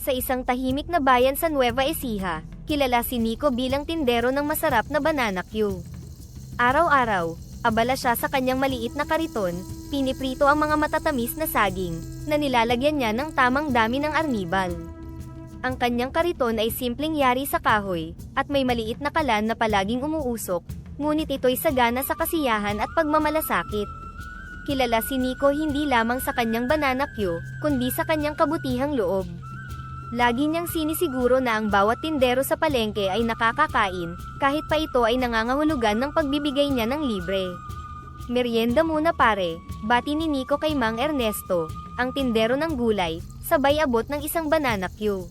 Sa isang tahimik na bayan sa Nueva Ecija, kilala si Nico bilang tindero ng masarap na banana Q. Araw-araw, abala siya sa kanyang maliit na kariton, piniprito ang mga matatamis na saging, na nilalagyan niya ng tamang dami ng arnibal. Ang kanyang kariton ay simpleng yari sa kahoy, at may maliit na kalan na palaging umuusok, ngunit ito'y sagana sa kasiyahan at pagmamalasakit. Kilala si Nico hindi lamang sa kanyang banana Q, kundi sa kanyang kabutihang loob. Lagi niyang sinisiguro na ang bawat tindero sa palengke ay nakakakain, kahit pa ito ay nangangahulugan ng pagbibigay niya ng libre. Merienda muna pare, bati ni Nico kay Mang Ernesto, ang tindero ng gulay, sabay abot ng isang banana Q.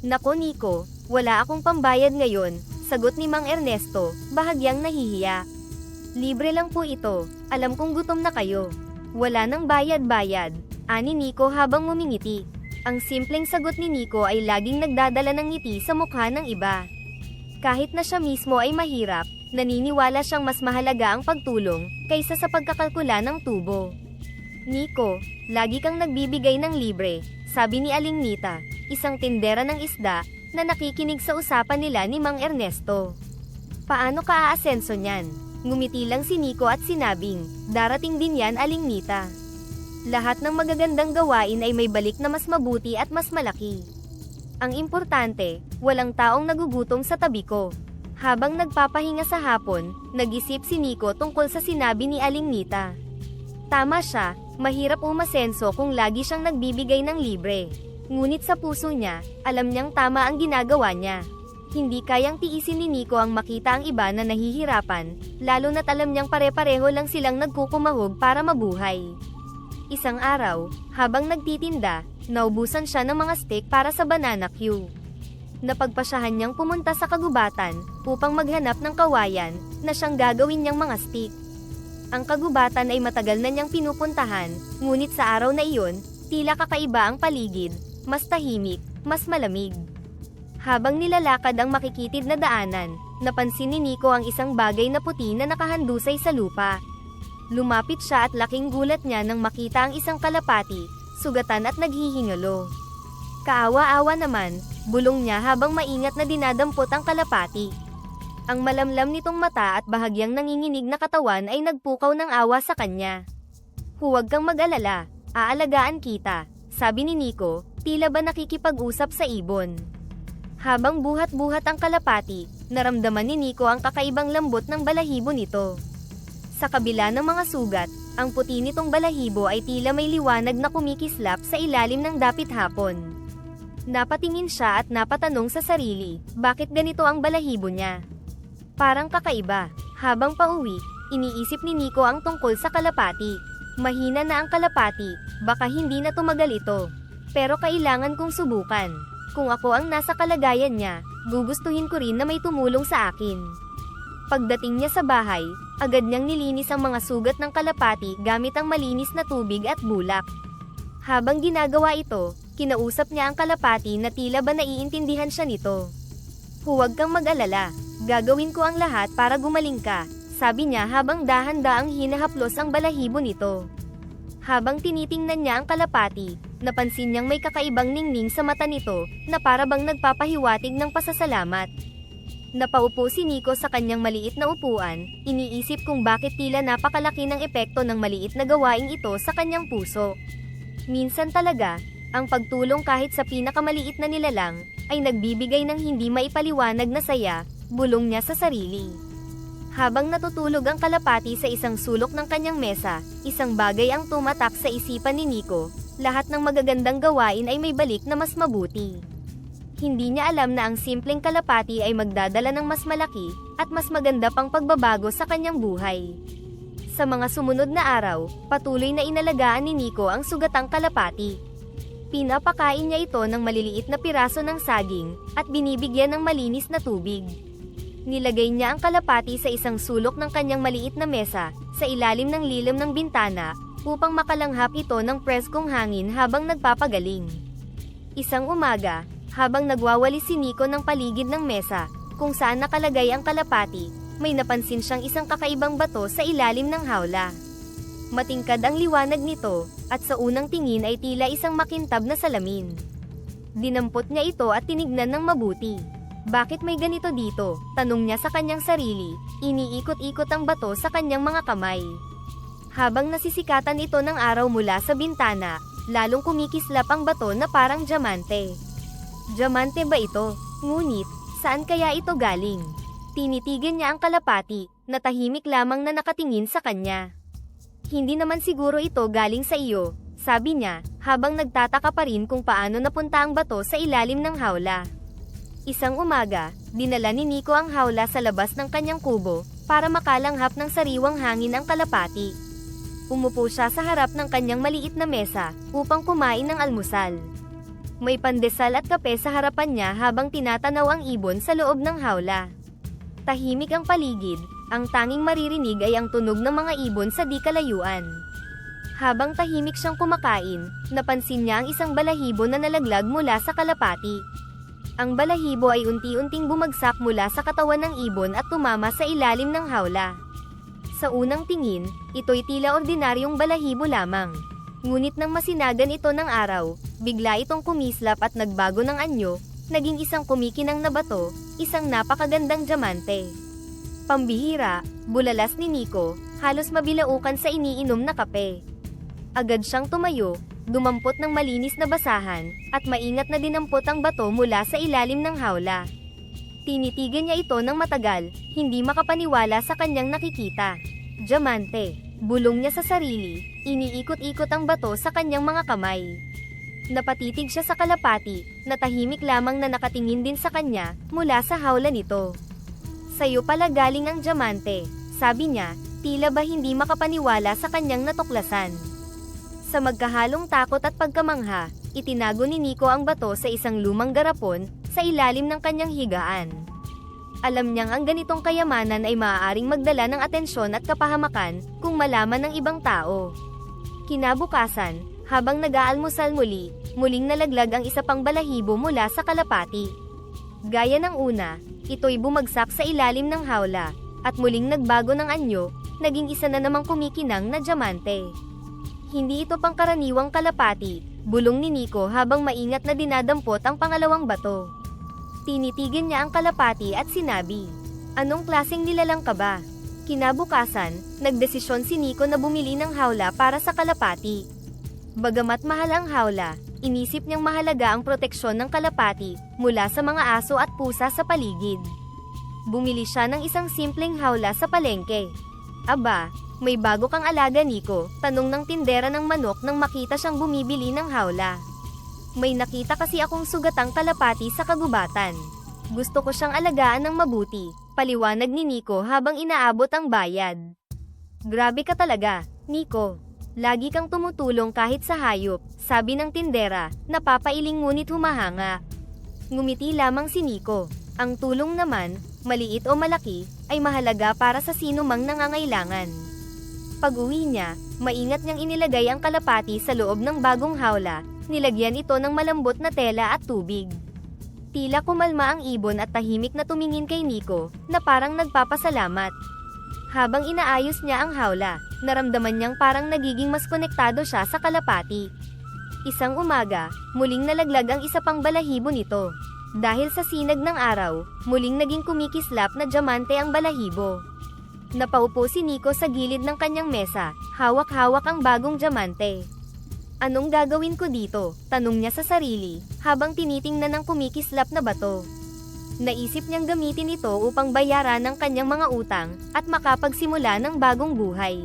Nako Nico, wala akong pambayad ngayon, sagot ni Mang Ernesto, bahagyang nahihiya. Libre lang po ito, alam kong gutom na kayo. Wala nang bayad-bayad, ani Nico habang ngumingiti. Ang simpleng sagot ni Nico ay laging nagdadala ng ngiti sa mukha ng iba. Kahit na siya mismo ay mahirap, naniniwala siyang mas mahalaga ang pagtulong, kaysa sa pagkakalkula ng tubo. Nico, lagi kang nagbibigay ng libre, sabi ni Aling Nita, isang tindera ng isda, na nakikinig sa usapan nila ni Mang Ernesto. Paano ka aasenso niyan? Ngumiti lang si Nico at sinabing, darating din yan Aling Nita. Lahat ng magagandang gawain ay may balik na mas mabuti at mas malaki. Ang importante, walang taong nagugutom sa tabi ko. Habang nagpapahinga sa hapon, nag-isip si Nico tungkol sa sinabi ni Aling Nita. Tama siya, mahirap umasenso kung lagi siyang nagbibigay ng libre. Ngunit sa puso niya, alam niyang tama ang ginagawa niya. Hindi kayang tiisin ni Nico ang makita ang iba na nahihirapan, lalo na't alam niyang pare-pareho lang silang nagkukumahog para mabuhay. Isang araw, habang nagtitinda, naubusan siya ng mga steak para sa banana Q. Napagpasyahan niyang pumunta sa kagubatan, upang maghanap ng kawayan, na siyang gagawin niyang mga steak. Ang kagubatan ay matagal na niyang pinupuntahan, ngunit sa araw na iyon, tila kakaiba ang paligid, mas tahimik, mas malamig. Habang nilalakad ang makikitid na daanan, napansin ni Nico ang isang bagay na puti na nakahandusay sa lupa. Lumapit siya at laking gulat niya nang makita ang isang kalapati, sugatan at naghihingalo. Kaawa-awa naman, bulong niya habang maingat na dinadampot ang kalapati. Ang malamlam nitong mata at bahagyang nanginginig na katawan ay nagpukaw ng awa sa kanya. Huwag kang mag-alala, aalagaan kita, sabi ni Nico, tila ba nakikipag-usap sa ibon. Habang buhat-buhat ang kalapati, naramdaman ni Nico ang kakaibang lambot ng balahibo nito. Sa kabila ng mga sugat, ang puti nitong balahibo ay tila may liwanag na kumikislap sa ilalim ng dapit hapon. Napatingin siya at napatanong sa sarili, bakit ganito ang balahibo niya? Parang kakaiba. Habang pauwi, iniisip ni Nico ang tungkol sa kalapati. Mahina na ang kalapati, baka hindi na tumagal ito. Pero kailangan kong subukan. Kung ako ang nasa kalagayan niya, gugustuhin ko rin na may tumulong sa akin. Pagdating niya sa bahay, agad niyang nilinis ang mga sugat ng kalapati gamit ang malinis na tubig at bulak. Habang ginagawa ito, kinausap niya ang kalapati na tila ba naiintindihan siya nito. Huwag kang mag-alala, gagawin ko ang lahat para gumaling ka, sabi niya habang dahan-daang hinahaplos ang balahibo nito. Habang tinitingnan niya ang kalapati, napansin niyang may kakaibang ningning sa mata nito, na para bang nagpapahiwatig ng pasasalamat. Napaupo si Nico sa kanyang maliit na upuan, iniisip kung bakit tila napakalaki ng epekto ng maliit na gawaing ito sa kanyang puso. Minsan talaga, ang pagtulong kahit sa pinakamaliit na nilalang, ay nagbibigay ng hindi maipaliwanag na saya, bulong niya sa sarili. Habang natutulog ang kalapati sa isang sulok ng kanyang mesa, isang bagay ang tumatak sa isipan ni Nico, lahat ng magagandang gawain ay may balik na mas mabuti. Hindi niya alam na ang simpleng kalapati ay magdadala ng mas malaki, at mas maganda pang pagbabago sa kanyang buhay. Sa mga sumunod na araw, patuloy na inalagaan ni Nico ang sugatang kalapati. Pinapakain niya ito ng maliliit na piraso ng saging, at binibigyan ng malinis na tubig. Nilagay niya ang kalapati sa isang sulok ng kanyang maliit na mesa, sa ilalim ng lilim ng bintana, upang makalanghap ito ng preskong hangin habang nagpapagaling. Isang umaga, habang nagwawalis si Nico ng paligid ng mesa, kung saan nakalagay ang kalapati, may napansin siyang isang kakaibang bato sa ilalim ng hawla. Matingkad ang liwanag nito, at sa unang tingin ay tila isang makintab na salamin. Dinampot niya ito at tinignan ng mabuti. Bakit may ganito dito? Tanong niya sa kanyang sarili, iniikot-ikot ang bato sa kanyang mga kamay. Habang nasisikatan ito ng araw mula sa bintana, lalong kumikislap ang bato na parang diamante. Diamante ba ito? Ngunit, saan kaya ito galing? Tinitigan niya ang kalapati, na tahimik lamang na nakatingin sa kanya. Hindi naman siguro ito galing sa iyo, sabi niya, habang nagtataka pa rin kung paano napunta ang bato sa ilalim ng hawla. Isang umaga, dinala ni Nico ang hawla sa labas ng kanyang kubo, para makalanghap ng sariwang hangin ang kalapati. Umupo siya sa harap ng kanyang maliit na mesa, upang kumain ng almusal. May pandesal at kape sa harapan niya habang tinatanaw ang ibon sa loob ng hawla. Tahimik ang paligid, ang tanging maririnig ay ang tunog ng mga ibon sa di kalayuan. Habang tahimik siyang kumakain, napansin niya ang isang balahibo na nalaglag mula sa kalapati. Ang balahibo ay unti-unting bumagsak mula sa katawan ng ibon at tumama sa ilalim ng hawla. Sa unang tingin, ito'y tila ordinaryong balahibo lamang. Ngunit nang masinagan ito ng araw, bigla itong kumislap at nagbago ng anyo, naging isang kumikinang na bato, isang napakagandang diamante. Pambihira, bulalas ni Nico, halos mabilaukan sa iniinom na kape. Agad siyang tumayo, dumampot ng malinis na basahan, at maingat na dinampot ang bato mula sa ilalim ng hawla. Tinitigan niya ito ng matagal, hindi makapaniwala sa kanyang nakikita. Diamante, bulong niya sa sarili, iniikot-ikot ang bato sa kanyang mga kamay. Napatitig siya sa kalapati, na tahimik lamang na nakatingin din sa kanya, mula sa hawla nito. Sa'yo pala galing ang diamante, sabi niya, tila ba hindi makapaniwala sa kanyang natuklasan. Sa magkahalong takot at pagkamangha, itinago ni Nico ang bato sa isang lumang garapon, sa ilalim ng kanyang higaan. Alam niyang ang ganitong kayamanan ay maaaring magdala ng atensyon at kapahamakan, kung malaman ng ibang tao. Kinabukasan, habang nag-aalmusal muling nalaglag ang isa pang balahibo mula sa kalapati. Gaya ng una, ito'y bumagsak sa ilalim ng hawla, at muling nagbago ng anyo, naging isa na namang kumikinang na diamante. Hindi ito pangkaraniwang kalapati, bulong ni Nico habang maingat na dinadampot ang pangalawang bato. Tinitigan niya ang kalapati at sinabi, "Anong klaseng nilalang ka ba?" Kinabukasan, nagdesisyon si Nico na bumili ng hawla para sa kalapati. Bagamat mahal ang hawla, inisip niyang mahalaga ang proteksyon ng kalapati, mula sa mga aso at pusa sa paligid. Bumili siya ng isang simpleng hawla sa palengke. "Aba, may bago kang alaga, Nico?" tanong ng tindera ng manok nang makita siyang bumibili ng hawla. "May nakita kasi akong sugatang kalapati sa kagubatan. Gusto ko siyang alagaan ng mabuti," paliwanag ni Nico habang inaabot ang bayad. "Grabe ka talaga, Nico. Lagi kang tumutulong kahit sa hayop," sabi ng tindera, napapailing ngunit humahanga. Ngumiti lamang si Nico. Ang tulong naman, maliit o malaki, ay mahalaga para sa sino mang nangangailangan. Pag-uwi niya, maingat niyang inilagay ang kalapati sa loob ng bagong hawla, nilagyan ito ng malambot na tela at tubig. Tila kumalma ang ibon at tahimik na tumingin kay Nico, na parang nagpapasalamat. Habang inaayos niya ang hawla, naramdaman niyang parang nagiging mas konektado siya sa kalapati. Isang umaga, muling nalaglag ang isa pang balahibo nito. Dahil sa sinag ng araw, muling naging kumikislap na diamante ang balahibo. Napaupo si Nico sa gilid ng kanyang mesa, hawak-hawak ang bagong diamante. "Anong gagawin ko dito?" tanong niya sa sarili, habang tinitingnan ang kumikislap na bato. Naisip niyang gamitin ito upang bayaran ng kanyang mga utang, at makapagsimula ng bagong buhay.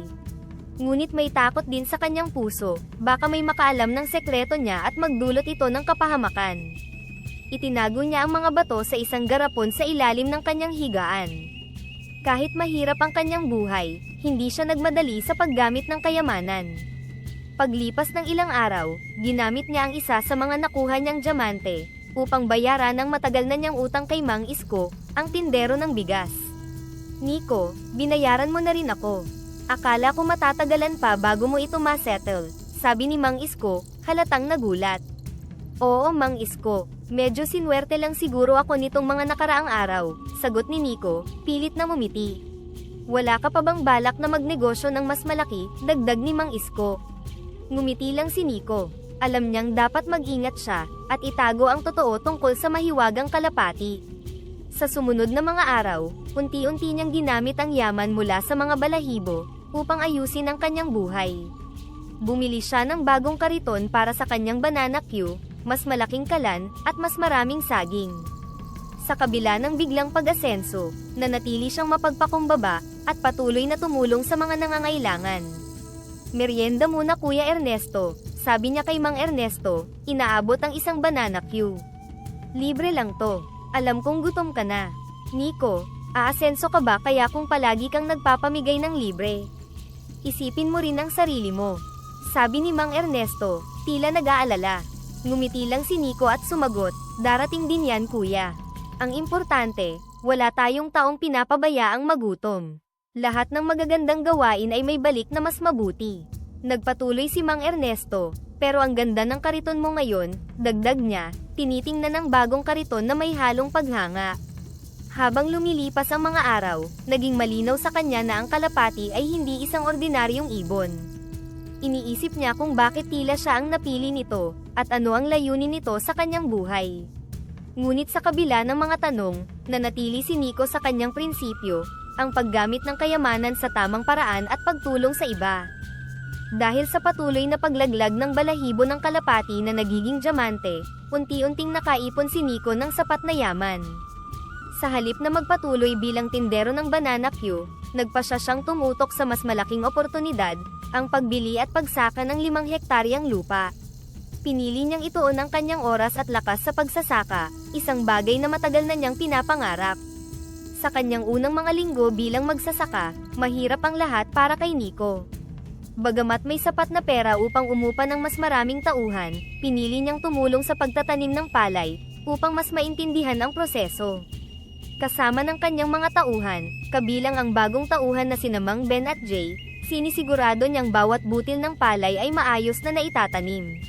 Ngunit may takot din sa kanyang puso, baka may makaalam ng sekreto niya at magdulot ito ng kapahamakan. Itinago niya ang mga bato sa isang garapon sa ilalim ng kanyang higaan. Kahit mahirap ang kanyang buhay, hindi siya nagmadali sa paggamit ng kayamanan. Paglipas ng ilang araw, ginamit niya ang isa sa mga nakuha niyang diamante, upang bayaran ang matagal na niyang utang kay Mang Isko, ang tindero ng bigas. "Nico, binayaran mo na rin ako. Akala ko matatagalan pa bago mo ito ma-settle," sabi ni Mang Isko, halatang nagulat. "Oo, Mang Isko. Medyo sinwerte lang siguro ako nitong mga nakaraang araw," sagot ni Nico, pilit na ngumiti. "Wala ka pa bang balak na magnegosyo ng mas malaki?" dagdag ni Mang Isko. Ngumiti lang si Nico. Alam niyang dapat mag-ingat siya, at itago ang totoo tungkol sa mahiwagang kalapati. Sa sumunod na mga araw, unti-unti niyang ginamit ang yaman mula sa mga balahibo, upang ayusin ang kanyang buhay. Bumili siya ng bagong kariton para sa kanyang banana queue, mas malaking kalan, at mas maraming saging. Sa kabila ng biglang pag-asenso, nanatili siyang mapagpakumbaba, at patuloy na tumulong sa mga nangangailangan. Merienda muna Kuya Ernesto, sabi niya kay Mang Ernesto, inaabot ang isang banana queue. Libre lang to, alam kong gutom ka na. Nico, aasenso ka ba kaya kung palagi kang nagpapamigay ng libre? Isipin mo rin ang sarili mo. Sabi ni Mang Ernesto, tila nag-aalala. Ngumiti lang si Nico at sumagot, darating din yan kuya. Ang importante, wala tayong taong pinapabayaang magutom. Lahat ng magagandang gawain ay may balik na mas mabuti. Nagpatuloy si Mang Ernesto, pero ang ganda ng kariton mo ngayon, dagdag niya, tinitingnan ng bagong kariton na may halong paghanga. Habang lumilipas ang mga araw, naging malinaw sa kanya na ang kalapati ay hindi isang ordinaryong ibon. Iniisip niya kung bakit tila siya ang napili nito, at ano ang layunin nito sa kanyang buhay. Ngunit sa kabila ng mga tanong, nanatili si Nico sa kanyang prinsipyo, ang paggamit ng kayamanan sa tamang paraan at pagtulong sa iba. Dahil sa patuloy na paglaglag ng balahibo ng kalapati na nagiging diamante, unti-unting nakaipon si Nico ng sapat na yaman. Sa halip na magpatuloy bilang tindero ng banana queue, nagpasya siyang tumutok sa mas malaking oportunidad, ang pagbili at pagsaka ng 5 hektaryang lupa. Pinili niyang ituon ang kanyang oras at lakas sa pagsasaka, isang bagay na matagal na niyang pinapangarap. Sa kanyang unang mga linggo bilang magsasaka, mahirap ang lahat para kay Nico. Bagamat may sapat na pera upang umupa ng mas maraming tauhan, pinili niyang tumulong sa pagtatanim ng palay, upang mas maintindihan ang proseso. Kasama ng kanyang mga tauhan, kabilang ang bagong tauhan na sina Mang Ben at Jay, sinisigurado niyang bawat butil ng palay ay maayos na naitatanim.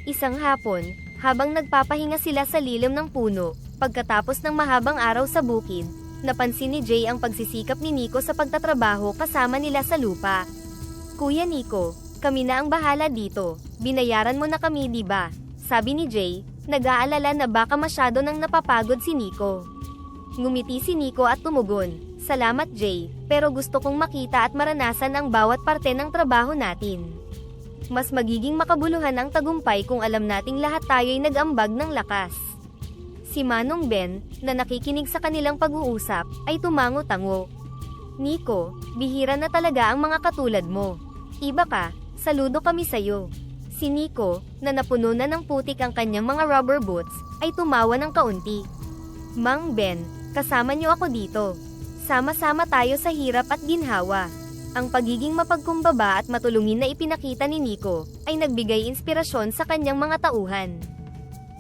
Isang hapon, habang nagpapahinga sila sa lilim ng puno, pagkatapos ng mahabang araw sa bukid, napansin ni Jay ang pagsisikap ni Nico sa pagtatrabaho kasama nila sa lupa. Kuya Nico, kami na ang bahala dito, binayaran mo na kami di ba? Sabi ni Jay, nag-aalala na baka masyado nang napapagod si Nico. Ngumiti si Nico at tumugon, salamat Jay, pero gusto kong makita at maranasan ang bawat parte ng trabaho natin. Mas magiging makabuluhan ang tagumpay kung alam nating lahat tayo'y nag-ambag ng lakas. Si Manong Ben, na nakikinig sa kanilang pag-uusap, ay tumango-tango. Nico, bihira na talaga ang mga katulad mo. Iba ka, saludo kami sayo. Si Nico, na napuno na ng putik ang kanyang mga rubber boots, ay tumawa ng kaunti. Mang Ben, kasama niyo ako dito. Sama-sama tayo sa hirap at ginhawa. Ang pagiging mapagkumbaba at matulungin na ipinakita ni Nico, ay nagbigay inspirasyon sa kanyang mga tauhan.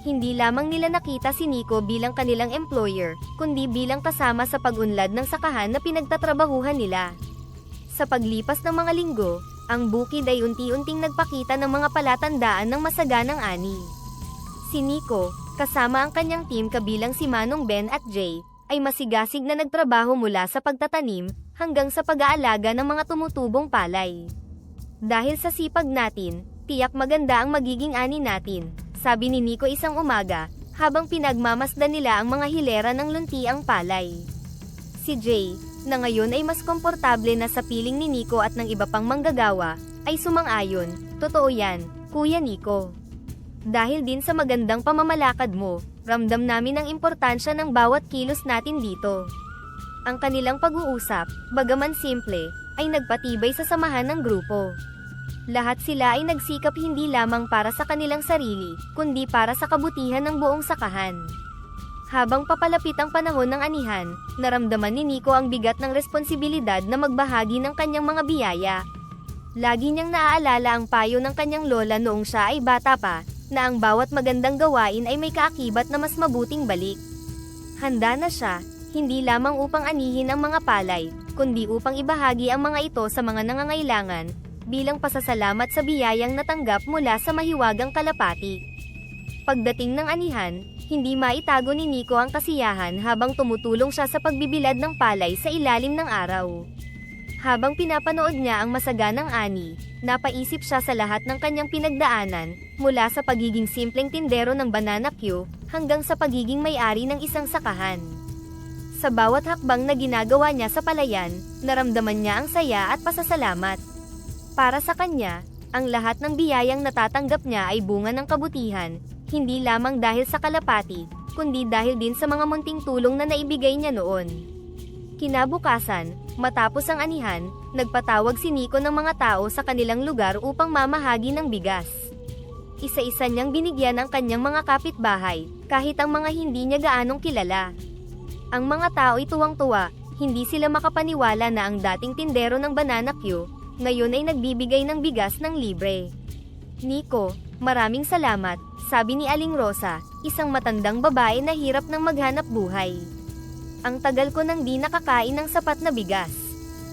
Hindi lamang nila nakita si Nico bilang kanilang employer, kundi bilang kasama sa pag-unlad ng sakahan na pinagtatrabahuhan nila. Sa paglipas ng mga linggo, ang bukid ay unti-unting nagpakita ng mga palatandaan ng masaganang ani. Si Nico, kasama ang kanyang team kabilang si Manong Ben at Jay, ay masigasig na nagtrabaho mula sa pagtatanim, hanggang sa pag-aalaga ng mga tumutubong palay. Dahil sa sipag natin, tiyak maganda ang magiging ani natin, sabi ni Nico isang umaga, habang pinagmamasdan nila ang mga hilera ng luntiang palay. Si Jay, na ngayon ay mas komportable na sa piling ni Nico at ng iba pang manggagawa, ay sumang-ayon, totoo yan, Kuya Nico. Dahil din sa magandang pamamalakad mo, ramdam namin ang importansya ng bawat kilos natin dito. Ang kanilang pag-uusap, bagaman simple, ay nagpatibay sa samahan ng grupo. Lahat sila ay nagsikap hindi lamang para sa kanilang sarili, kundi para sa kabutihan ng buong sakahan. Habang papalapit ang panahon ng anihan, naramdaman ni Nico ang bigat ng responsibilidad na magbahagi ng kanyang mga biyaya. Lagi niyang naaalala ang payo ng kanyang lola noong siya ay bata pa, na ang bawat magandang gawain ay may kaakibat na mas mabuting balik. Handa na siya, hindi lamang upang anihin ang mga palay, kundi upang ibahagi ang mga ito sa mga nangangailangan, bilang pasasalamat sa biyayang natanggap mula sa mahiwagang kalapati. Pagdating ng anihan, hindi maitago ni Nico ang kasiyahan habang tumutulong siya sa pagbibilad ng palay sa ilalim ng araw. Habang pinapanood niya ang masaganang ani, Napaisip siya sa lahat ng kanyang pinagdaanan, mula sa pagiging simpleng tindero ng banana queue, hanggang sa pagiging may-ari ng isang sakahan. Sa bawat hakbang na ginagawa niya sa palayan, naramdaman niya ang saya at pasasalamat. Para sa kanya, ang lahat ng biyayang natatanggap niya ay bunga ng kabutihan, hindi lamang dahil sa kalapati, kundi dahil din sa mga munting tulong na naibigay niya noon. Kinabukasan, matapos ang anihan, nagpatawag si Nico ng mga tao sa kanilang lugar upang mamahagi ng bigas. Isa-isa niyang binigyan ang kanyang mga kapitbahay, kahit ang mga hindi niya gaanong kilala. Ang mga tao ay tuwang-tuwa, hindi sila makapaniwala na ang dating tindero ng banana queue, ngayon ay nagbibigay ng bigas ng libre. Nico, maraming salamat, sabi ni Aling Rosa, isang matandang babae na hirap ng maghanap buhay. Ang tagal ko nang di nakakain ng sapat na bigas.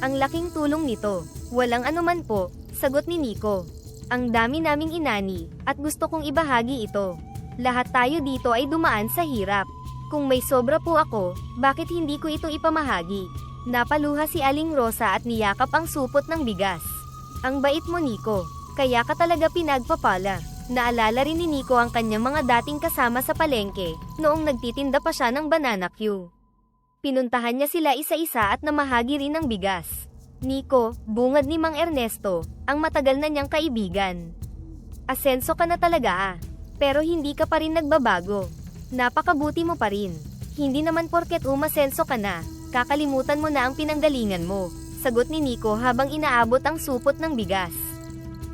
Ang laking tulong nito. Walang anuman po, sagot ni Nico. Ang dami naming inani, at gusto kong ibahagi ito. Lahat tayo dito ay dumaan sa hirap. Kung may sobra po ako, bakit hindi ko ito ipamahagi? Napaluha si Aling Rosa at niyakap ang supot ng bigas. Ang bait mo, Nico. Kaya ka talaga pinagpapala. Naalala rin ni Nico ang kanyang mga dating kasama sa palengke, noong nagtitinda pa siya ng banana queue. Pinuntahan niya sila isa-isa at namahagi rin ng bigas. Nico, bungad ni Mang Ernesto, ang matagal na niyang kaibigan. Asenso ka na talaga ah. Pero hindi ka pa rin nagbabago. Napakabuti mo pa rin. Hindi naman porket umasenso ka na, kakalimutan mo na ang pinanggalingan mo, sagot ni Nico habang inaabot ang supot ng bigas.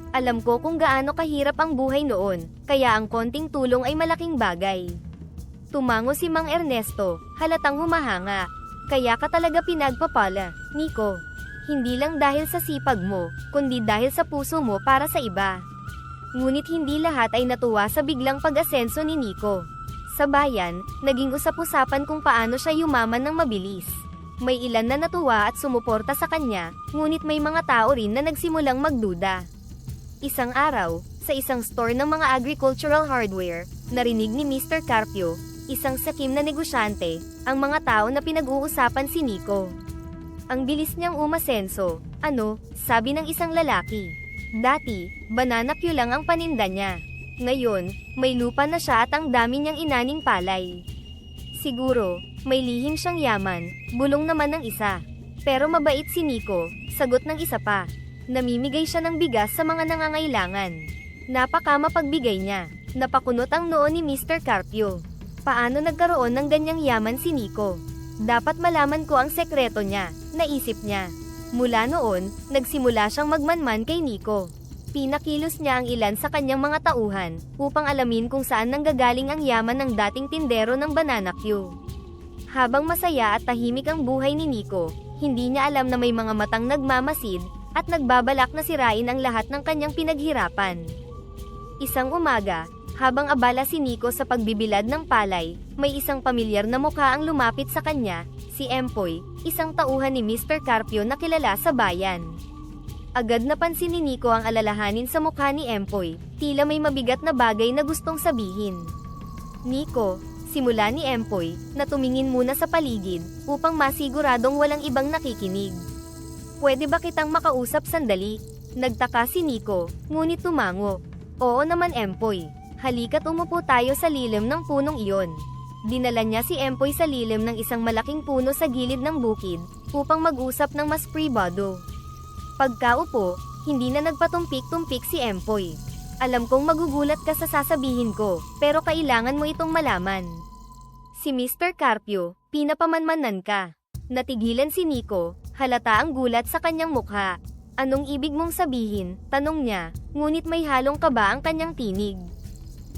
Alam ko kung gaano kahirap ang buhay noon, kaya ang konting tulong ay malaking bagay. Tumango si Mang Ernesto, halatang humahanga. Kaya ka talaga pinagpapala, Nico. Hindi lang dahil sa sipag mo, kundi dahil sa puso mo para sa iba. Ngunit hindi lahat ay natuwa sa biglang pag-asenso ni Nico. Sa bayan, naging usap-usapan kung paano siya yumaman ng mabilis. May ilan na natuwa at sumuporta sa kanya, ngunit may mga tao rin na nagsimulang magduda. Isang araw, sa isang store ng mga agricultural hardware, narinig ni Mr. Carpio, isang sakim na negosyante, ang mga tao na pinag-uusapan si Nico. Ang bilis niyang umasenso, sabi ng isang lalaki. Dati, banana queue lang ang paninda niya. Ngayon, may lupa na siya at ang dami niyang inaning palay. Siguro, may lihim siyang yaman, bulong naman ng isa. Pero mabait si Nico, sagot ng isa pa. Namimigay siya ng bigas sa mga nangangailangan. Napakamapagbigay niya. Napakunot ang noo ni Mr. Carpio. Paano nagkaroon ng ganyang yaman si Nico? Dapat malaman ko ang sekreto niya, naisip niya. Mula noon, nagsimula siyang magmanman kay Nico. Pinakilos niya ang ilan sa kanyang mga tauhan, upang alamin kung saan nanggagaling ang yaman ng dating tindero ng banana queue. Habang masaya at tahimik ang buhay ni Nico, hindi niya alam na may mga matang nagmamasid, at nagbabalak na sirain ang lahat ng kanyang pinaghirapan. Isang umaga, habang abala si Nico sa pagbibilad ng palay, may isang pamilyar na mukha ang lumapit sa kanya, si Empoy, isang tauhan ni Mr. Carpio na kilala sa bayan. Agad napansin ni Nico ang alalahanin sa mukha ni Empoy, tila may mabigat na bagay na gustong sabihin. Nico, simula ni Empoy, na tumingin muna sa paligid, upang masiguradong walang ibang nakikinig. Pwede ba kitang makausap sandali? Nagtaka si Nico, ngunit tumango. Oo naman Empoy. Halika't umupo tayo sa lilim ng punong iyon. Dinala niya si Empoy sa lilim ng isang malaking puno sa gilid ng bukid, upang mag-usap ng mas pribado. Pagkaupo, hindi na nagpatumpik-tumpik si Empoy. Alam kong magugulat ka sa sasabihin ko, pero kailangan mo itong malaman. Si Mr. Carpio, pinapamanmanan ka. Natigilan si Nico, halata ang gulat sa kanyang mukha. Anong ibig mong sabihin? Tanong niya, ngunit may halong kaba ang kanyang tinig.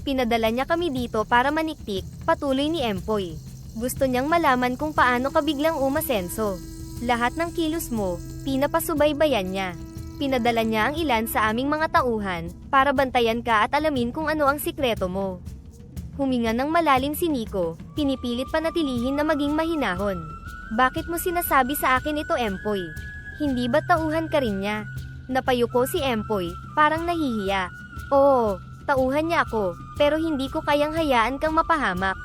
Pinadala niya kami dito para maniktik, patuloy ni Empoy. Gusto niyang malaman kung paano ka biglang umasenso. Lahat ng kilos mo, pinapasubaybayan niya. Pinadala niya ang ilan sa aming mga tauhan, para bantayan ka at alamin kung ano ang sikreto mo. Huminga ng malalim si Nico, pinipilit panatilihin na maging mahinahon. Bakit mo sinasabi sa akin ito Empoy? Hindi ba tauhan ka rin niya? Napayuko si Empoy, parang nahihiya. Oo. Tauhan niya ako, pero hindi ko kayang hayaan kang mapahamak.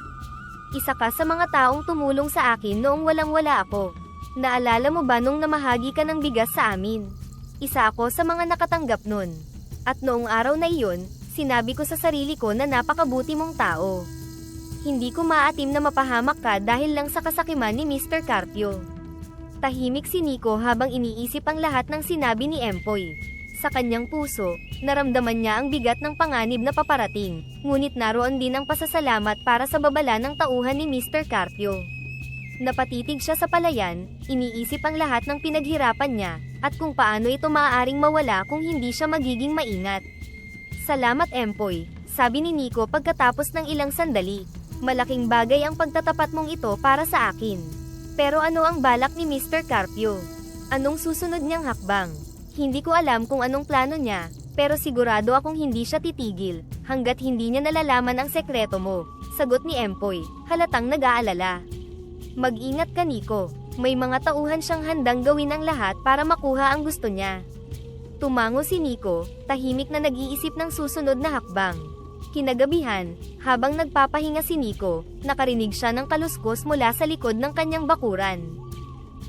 Isa ka sa mga taong tumulong sa akin noong walang-wala ako. Naalala mo ba nung namahagi ka ng bigas sa amin? Isa ako sa mga nakatanggap nun. At noong araw na iyon, sinabi ko sa sarili ko na napakabuti mong tao. Hindi ko maatim na mapahamak ka dahil lang sa kasakiman ni Mr. Carpio. Tahimik si Nico habang iniisip ang lahat ng sinabi ni Empoy. Sa kanyang puso, naramdaman niya ang bigat ng panganib na paparating, ngunit naroon din ang pasasalamat para sa babala ng tauhan ni Mr. Carpio. Napatitig siya sa palayan, iniisip ang lahat ng pinaghirapan niya, at kung paano ito maaaring mawala kung hindi siya magiging maingat. Salamat Empoy, sabi ni Nico pagkatapos ng ilang sandali. Malaking bagay ang pagtatapat mong ito para sa akin. Pero ano ang balak ni Mr. Carpio? Anong susunod niyang hakbang? Hindi ko alam kung anong plano niya, pero sigurado akong hindi siya titigil, hanggat hindi niya nalalaman ang sekreto mo, sagot ni Empoy, halatang nag-aalala. Mag-ingat ka Nico, may mga tauhan siyang handang gawin ang lahat para makuha ang gusto niya. Tumango si Nico, tahimik na nag-iisip ng susunod na hakbang. Kinagabihan, habang nagpapahinga si Nico, nakarinig siya ng kaluskos mula sa likod ng kanyang bakuran.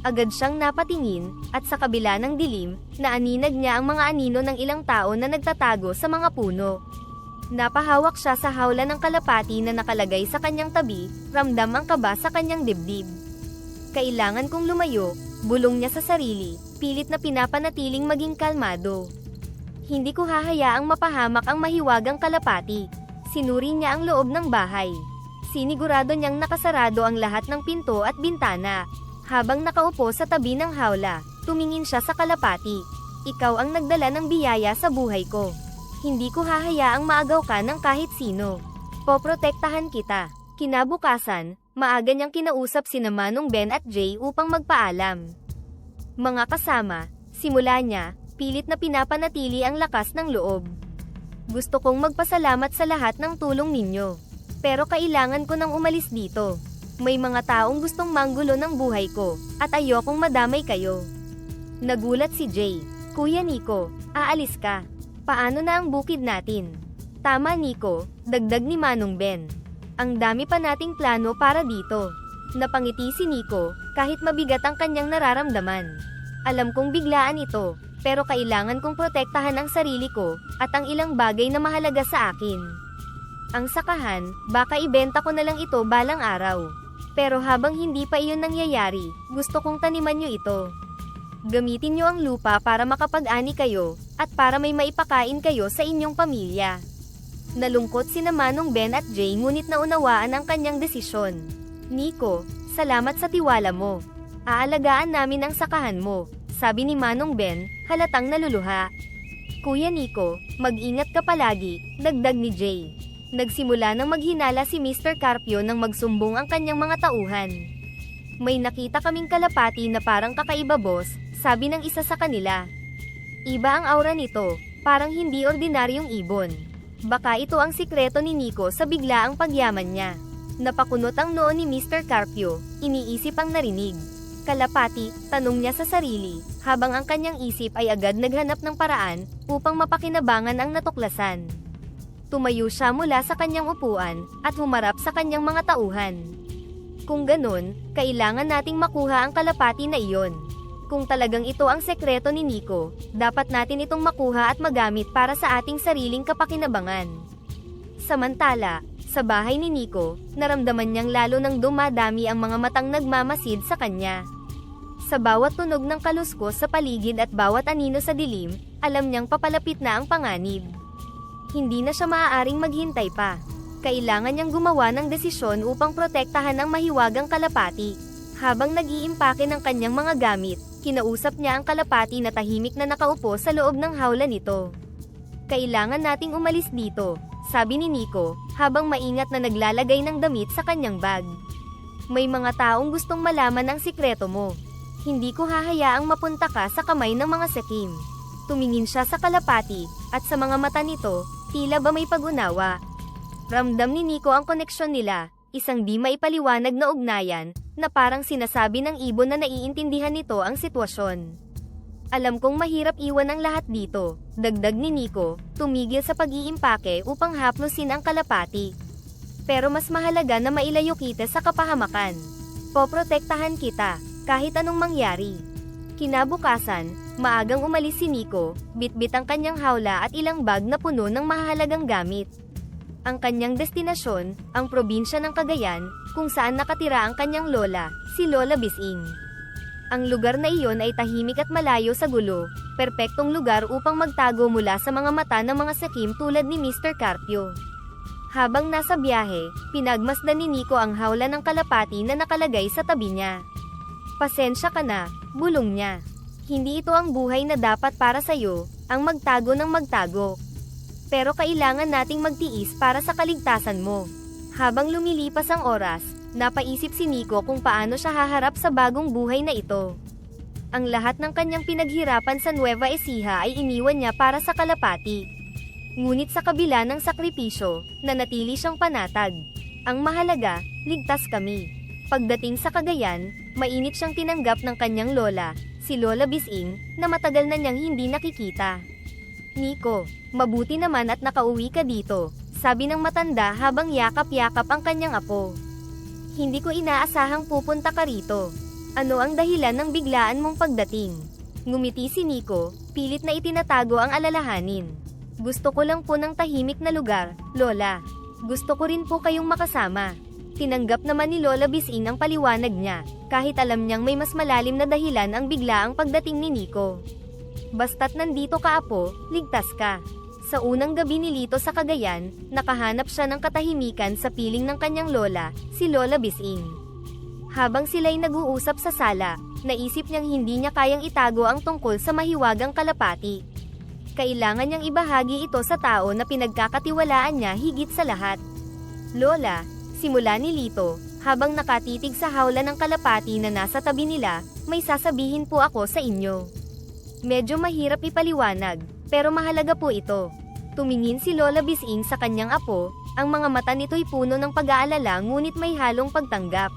Agad siyang napatingin, at sa kabila ng dilim, naaninag niya ang mga anino ng ilang tao na nagtatago sa mga puno. Napahawak siya sa hawla ng kalapati na nakalagay sa kanyang tabi, ramdam ang kaba sa kanyang dibdib. Kailangan kong lumayo, bulong niya sa sarili, pilit na pinapanatiling maging kalmado. Hindi ko hahayaang mapahamak ang mahiwagang kalapati. Sinuri niya ang loob ng bahay. Sinigurado niyang nakasarado ang lahat ng pinto at bintana. Habang nakaupo sa tabi ng hawla, tumingin siya sa kalapati. Ikaw ang nagdala ng biyaya sa buhay ko. Hindi ko hahayaang maagaw ka ng kahit sino. Poprotektahan kita. Kinabukasan, maaga niyang kinausap sina Manong Ben at Jay upang magpaalam. Mga kasama, simula niya, pilit na pinapanatili ang lakas ng loob. Gusto kong magpasalamat sa lahat ng tulong ninyo. Pero kailangan ko nang umalis dito. May mga taong gustong manggulo ng buhay ko, at ayokong madamay kayo. Nagulat si Jay. Kuya Nico, aalis ka. Paano na ang bukid natin? Tama Nico, dagdag ni Manong Ben. Ang dami pa nating plano para dito. Napangiti si Nico, kahit mabigat ang kanyang nararamdaman. Alam kong biglaan ito, pero kailangan kong protektahan ang sarili ko, at ang ilang bagay na mahalaga sa akin. Ang sakahan, baka ibenta ko na lang ito balang araw. Pero habang hindi pa iyon nangyayari, gusto kong taniman nyo ito. Gamitin nyo ang lupa para makapag-ani kayo, at para may maipakain kayo sa inyong pamilya. Nalungkot sina Manong Ben at Jay ngunit naunawaan ang kanyang desisyon. Nico, salamat sa tiwala mo. Aalagaan namin ang sakahan mo, sabi ni Manong Ben, halatang naluluha. Kuya Nico, mag-ingat ka palagi, dagdag ni Jay. Nagsimula nang maghinala si Mr. Carpio nang magsumbong ang kanyang mga tauhan. May nakita kaming kalapati na parang kakaiba boss, sabi ng isa sa kanila. Iba ang aura nito, parang hindi ordinaryong ibon. Baka ito ang sikreto ni Nico sa biglaang pagyaman niya. Napakunot ang noo ni Mr. Carpio, iniisip ang narinig. Kalapati, tanong niya sa sarili, habang ang kanyang isip ay agad naghanap ng paraan upang mapakinabangan ang natuklasan. Tumayo siya mula sa kanyang upuan, at humarap sa kanyang mga tauhan. Kung ganun, kailangan nating makuha ang kalapati na iyon. Kung talagang ito ang sekreto ni Nico, dapat natin itong makuha at magamit para sa ating sariling kapakinabangan. Samantala, sa bahay ni Nico, naramdaman niyang lalo nang dumadami ang mga matang nagmamasid sa kanya. Sa bawat tunog ng kaluskos sa paligid at bawat anino sa dilim, alam niyang papalapit na ang panganib. Hindi na siya maaaring maghintay pa. Kailangan niyang gumawa ng desisyon upang protektahan ang mahiwagang kalapati. Habang nag-iimpake ng kanyang mga gamit, kinausap niya ang kalapati na tahimik na nakaupo sa loob ng hawla nito. Kailangan nating umalis dito, sabi ni Nico, habang maingat na naglalagay ng damit sa kanyang bag. May mga taong gustong malaman ang sikreto mo. Hindi ko hahayaang mapunta ka sa kamay ng mga sakim. Tumingin siya sa kalapati, at sa mga mata nito, tila ba may pag-unawa. Ramdam ni Nico ang koneksyon nila, isang di maipaliwanag na ugnayan, na parang sinasabi ng ibon na naiintindihan nito ang sitwasyon. Alam kong mahirap iwan ang lahat dito, dagdag ni Nico, tumigil sa pag-iimpake upang haplusin ang kalapati. Pero mas mahalaga na mailayo kita sa kapahamakan. Poprotektahan kita, kahit anong mangyari. Kinabukasan, Maagang umalis si Nico, bitbit ang kanyang hawla at ilang bag na puno ng mahalagang gamit. Ang kanyang destinasyon, ang probinsya ng Cagayan, kung saan nakatira ang kanyang lola, si Lola Bising. Ang lugar na iyon ay tahimik at malayo sa gulo, perpektong lugar upang magtago mula sa mga mata ng mga sakim tulad ni Mr. Carpio. Habang nasa biyahe, pinagmasdan ni Nico ang hawla ng kalapati na nakalagay sa tabi niya. "Pasensya ka na," bulong niya. "Hindi ito ang buhay na dapat para sa'yo, ang magtago ng magtago. Pero kailangan nating magtiis para sa kaligtasan mo." Habang lumilipas ang oras, napaisip si Nico kung paano siya haharap sa bagong buhay na ito. Ang lahat ng kanyang pinaghirapan sa Nueva Ecija ay iniwan niya para sa kalapati. Ngunit sa kabila ng sakripisyo, nanatili siyang panatag. "Ang mahalaga, ligtas kami." Pagdating sa Cagayan, mainit siyang tinanggap ng kanyang lola, si Lola Bising, na matagal na niyang hindi nakikita. "Nico, mabuti naman at nakauwi ka dito," sabi ng matanda habang yakap-yakap ang kanyang apo. "Hindi ko inaasahang pupunta ka rito. Ano ang dahilan ng biglaan mong pagdating?" Ngumiti si Nico, pilit na itinatago ang alalahanin. "Gusto ko lang po ng tahimik na lugar, Lola. Gusto ko rin po kayong makasama." Tinanggap naman ni Lola Bising ang paliwanag niya, kahit alam niyang may mas malalim na dahilan ang biglaang pagdating ni Nico. "Basta't nandito ka apo, ligtas ka." Sa unang gabi ni Lito sa Cagayan, nakahanap siya ng katahimikan sa piling ng kanyang lola, si Lola Bising. Habang sila'y nag-uusap sa sala, naisip niyang hindi niya kayang itago ang tungkol sa mahiwagang kalapati. Kailangan niyang ibahagi ito sa tao na pinagkakatiwalaan niya higit sa lahat. "Lola," simula ni Lito, habang nakatitig sa hawla ng kalapati na nasa tabi nila, "may sasabihin po ako sa inyo. Medyo mahirap ipaliwanag, pero mahalaga po ito." Tumingin si Lola Bising sa kanyang apo, ang mga mata nito'y puno ng pag-aalala ngunit may halong pagtanggap.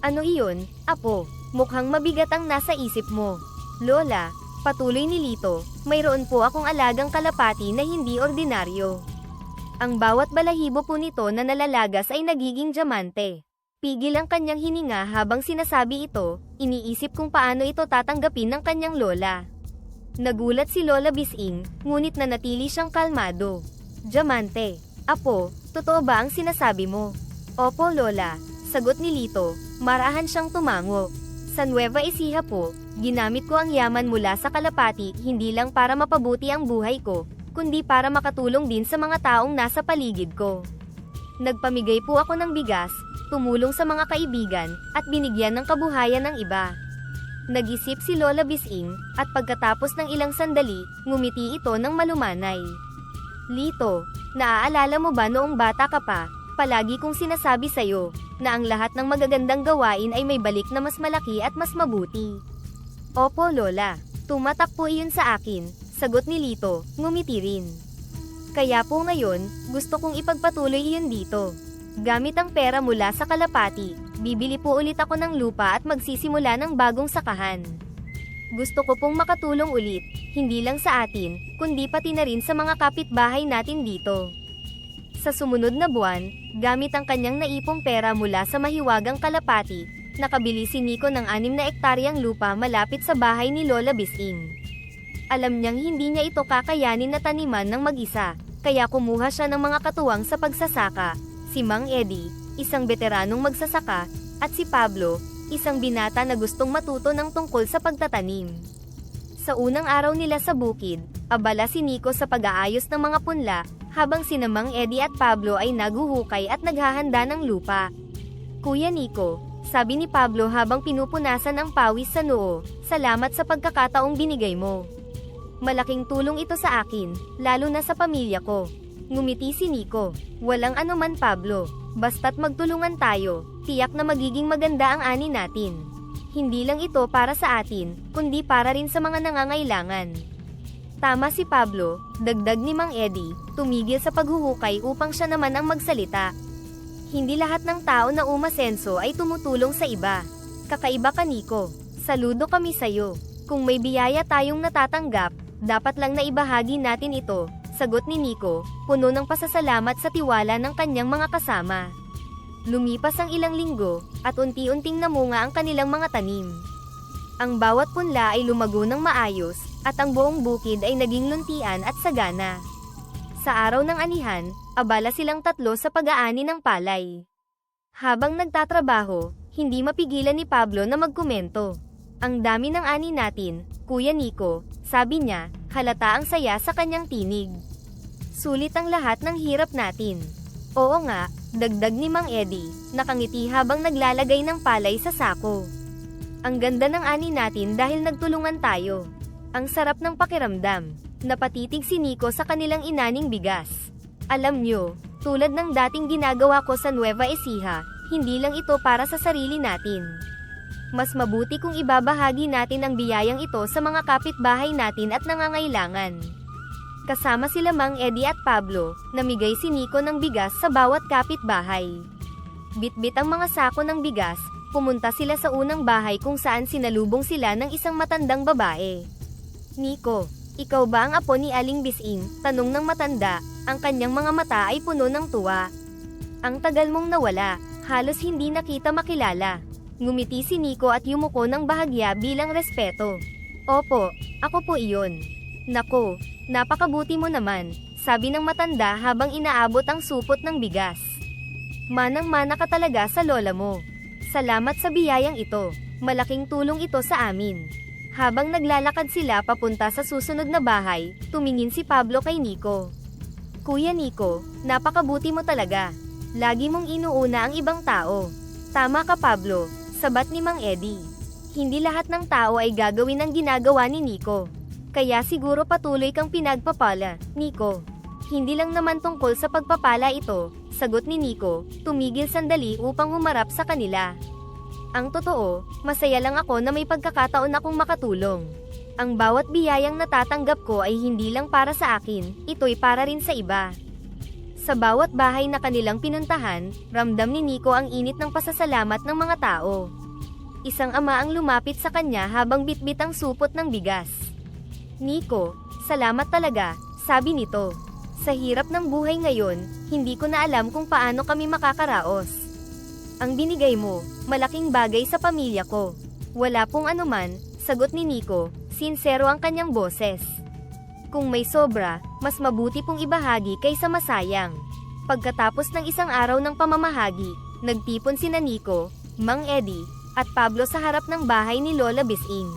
"Ano iyon, apo? Mukhang mabigat ang nasa isip mo." "Lola," patuloy ni Lito, "mayroon po akong alagang kalapati na hindi ordinaryo. Ang bawat balahibo po nito na nalalagas ay nagiging diamante." Pigil ang kanyang hininga habang sinasabi ito, iniisip kung paano ito tatanggapin ng kanyang lola. Nagulat si Lola Bising, ngunit nanatili siyang kalmado. "Diamante, apo, totoo ba ang sinasabi mo?" "Opo Lola," sagot ni Lito, marahan siyang tumango. "Sa Nueva Ecija po, ginamit ko ang yaman mula sa kalapati hindi lang para mapabuti ang buhay ko, kundi para makatulong din sa mga taong nasa paligid ko. Nagpamigay po ako ng bigas, tumulong sa mga kaibigan, at binigyan ng kabuhayan ng iba." Nag-isip si Lola Bising, at pagkatapos ng ilang sandali, ngumiti ito ng malumanay. "Lito, naaalala mo ba noong bata ka pa, palagi kong sinasabi sa'yo, na ang lahat ng magagandang gawain ay may balik na mas malaki at mas mabuti?" "Opo Lola, tumatak po iyon sa akin," sagot ni Lito, ngumiti rin. "Kaya po ngayon, gusto kong ipagpatuloy iyon dito. Gamit ang pera mula sa kalapati, bibili po ulit ako ng lupa at magsisimula ng bagong sakahan. Gusto ko pong makatulong ulit, hindi lang sa atin, kundi pati na rin sa mga kapitbahay natin dito." Sa sumunod na buwan, gamit ang kanyang naipong pera mula sa mahiwagang kalapati, nakabili si Nico ng 6 na ektaryang lupa malapit sa bahay ni Lola Bising. Alam niyang hindi niya ito kakayanin na taniman ng mag-isa, kaya kumuha siya ng mga katuwang sa pagsasaka, si Mang Eddie, isang veteranong magsasaka, at si Pablo, isang binata na gustong matuto ng tungkol sa pagtatanim. Sa unang araw nila sa bukid, abala si Nico sa pag-aayos ng mga punla, habang sina Mang Eddie at Pablo ay naguhukay at naghahanda ng lupa. "Kuya Nico," sabi ni Pablo habang pinupunasan ang pawis sa noo, "salamat sa pagkakataong binigay mo. Malaking tulong ito sa akin, lalo na sa pamilya ko." Ngumiti si Nico. "Walang anuman Pablo, basta't magtulungan tayo, tiyak na magiging maganda ang ani natin. Hindi lang ito para sa atin, kundi para rin sa mga nangangailangan." Tama si Pablo, dagdag ni Mang Eddie, tumigil sa paghuhukay upang siya naman ang magsalita. "Hindi lahat ng tao na umasenso ay tumutulong sa iba. Kakaiba ka Nico, saludo kami sayo. Kung may biyaya tayong natatanggap, dapat lang na ibahagi natin ito," sagot ni Nico, puno ng pasasalamat sa tiwala ng kanyang mga kasama. Lumipas ang ilang linggo, at unti-unting namunga ang kanilang mga tanim. Ang bawat punla ay lumago ng maayos, at ang buong bukid ay naging luntian at sagana. Sa araw ng anihan, abala silang tatlo sa pag-aani ng palay. Habang nagtatrabaho, hindi mapigilan ni Pablo na magkomento. Ang dami ng ani natin, Kuya Nico, sabi niya, halata ang saya sa kanyang tinig. Sulit ang lahat ng hirap natin. Oo nga, dagdag ni Mang Eddie, nakangiti habang naglalagay ng palay sa sako. Ang ganda ng ani natin dahil nagtulungan tayo. Ang sarap ng pakiramdam. Napatitig si Nico sa kanilang inaning bigas. Alam nyo, tulad ng dating ginagawa ko sa Nueva Ecija, hindi lang ito para sa sarili natin. Mas mabuti kung ibabahagi natin ang biyayang ito sa mga kapitbahay natin at nangangailangan. Kasama sila Mang Eddie at Pablo, namigay si Nico ng bigas sa bawat kapitbahay. Bitbit ang mga sako ng bigas, pumunta sila sa unang bahay kung saan sinalubong sila ng isang matandang babae. Nico, ikaw ba ang apo ni Aling Bising? Tanong ng matanda, ang kanyang mga mata ay puno ng tuwa. Ang tagal mong nawala, halos hindi nakita makilala. Ngumiti si Nico at yumuko ng bahagya bilang respeto. Opo, ako po iyon. Nako, napakabuti mo naman, sabi ng matanda habang inaabot ang supot ng bigas. Manang-mana ka talaga sa lola mo. Salamat sa biyayang ito, malaking tulong ito sa amin. Habang naglalakad sila papunta sa susunod na bahay, tumingin si Pablo kay Nico. Kuya Nico, napakabuti mo talaga. Lagi mong inuuna ang ibang tao. Tama ka Pablo, sabat ni Mang Eddie. Hindi lahat ng tao ay gagawin ang ginagawa ni Nico. Kaya siguro patuloy kang pinagpapala, Nico. Hindi lang naman tungkol sa pagpapala ito, sagot ni Nico, tumigil sandali upang humarap sa kanila. Ang totoo, masaya lang ako na may pagkakataon akong makatulong. Ang bawat biyayang natatanggap ko ay hindi lang para sa akin, ito'y para rin sa iba. Sa bawat bahay na kanilang pinuntahan, ramdam ni Nico ang init ng pasasalamat ng mga tao. Isang ama ang lumapit sa kanya habang bitbit ang supot ng bigas. Nico, salamat talaga, sabi nito. Sa hirap ng buhay ngayon, hindi ko na alam kung paano kami makakaraos. Ang binigay mo, malaking bagay sa pamilya ko. Wala pong anuman, sagot ni Nico, sinsero ang kanyang boses. Kung may sobra, mas mabuti pong ibahagi kaysa masayang. Pagkatapos ng isang araw ng pamamahagi, nagtipon sina Nico, Mang Eddie, at Pablo sa harap ng bahay ni Lola Bising.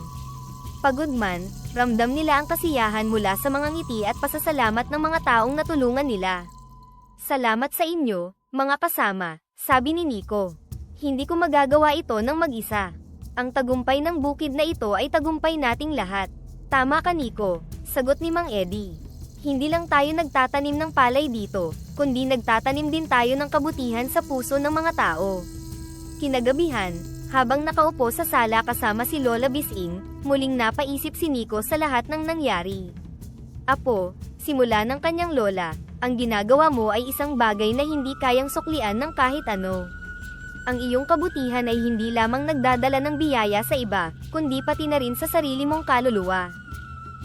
Pagod man, ramdam nila ang kasiyahan mula sa mga ngiti at pasasalamat ng mga taong natulungan nila. Salamat sa inyo, mga kasama, sabi ni Nico. Hindi ko magagawa ito ng mag-isa. Ang tagumpay ng bukid na ito ay tagumpay nating lahat. Tama ka Nico, sagot ni Mang Eddie. Hindi lang tayo nagtatanim ng palay dito, kundi nagtatanim din tayo ng kabutihan sa puso ng mga tao. Kinagabihan, habang nakaupo sa sala kasama si Lola Bising, muling napaisip si Nico sa lahat ng nangyari. Apo, simula ng kanyang lola, ang ginagawa mo ay isang bagay na hindi kayang suklian ng kahit ano. Ang iyong kabutihan ay hindi lamang nagdadala ng biyaya sa iba, kundi pati na rin sa sarili mong kaluluwa.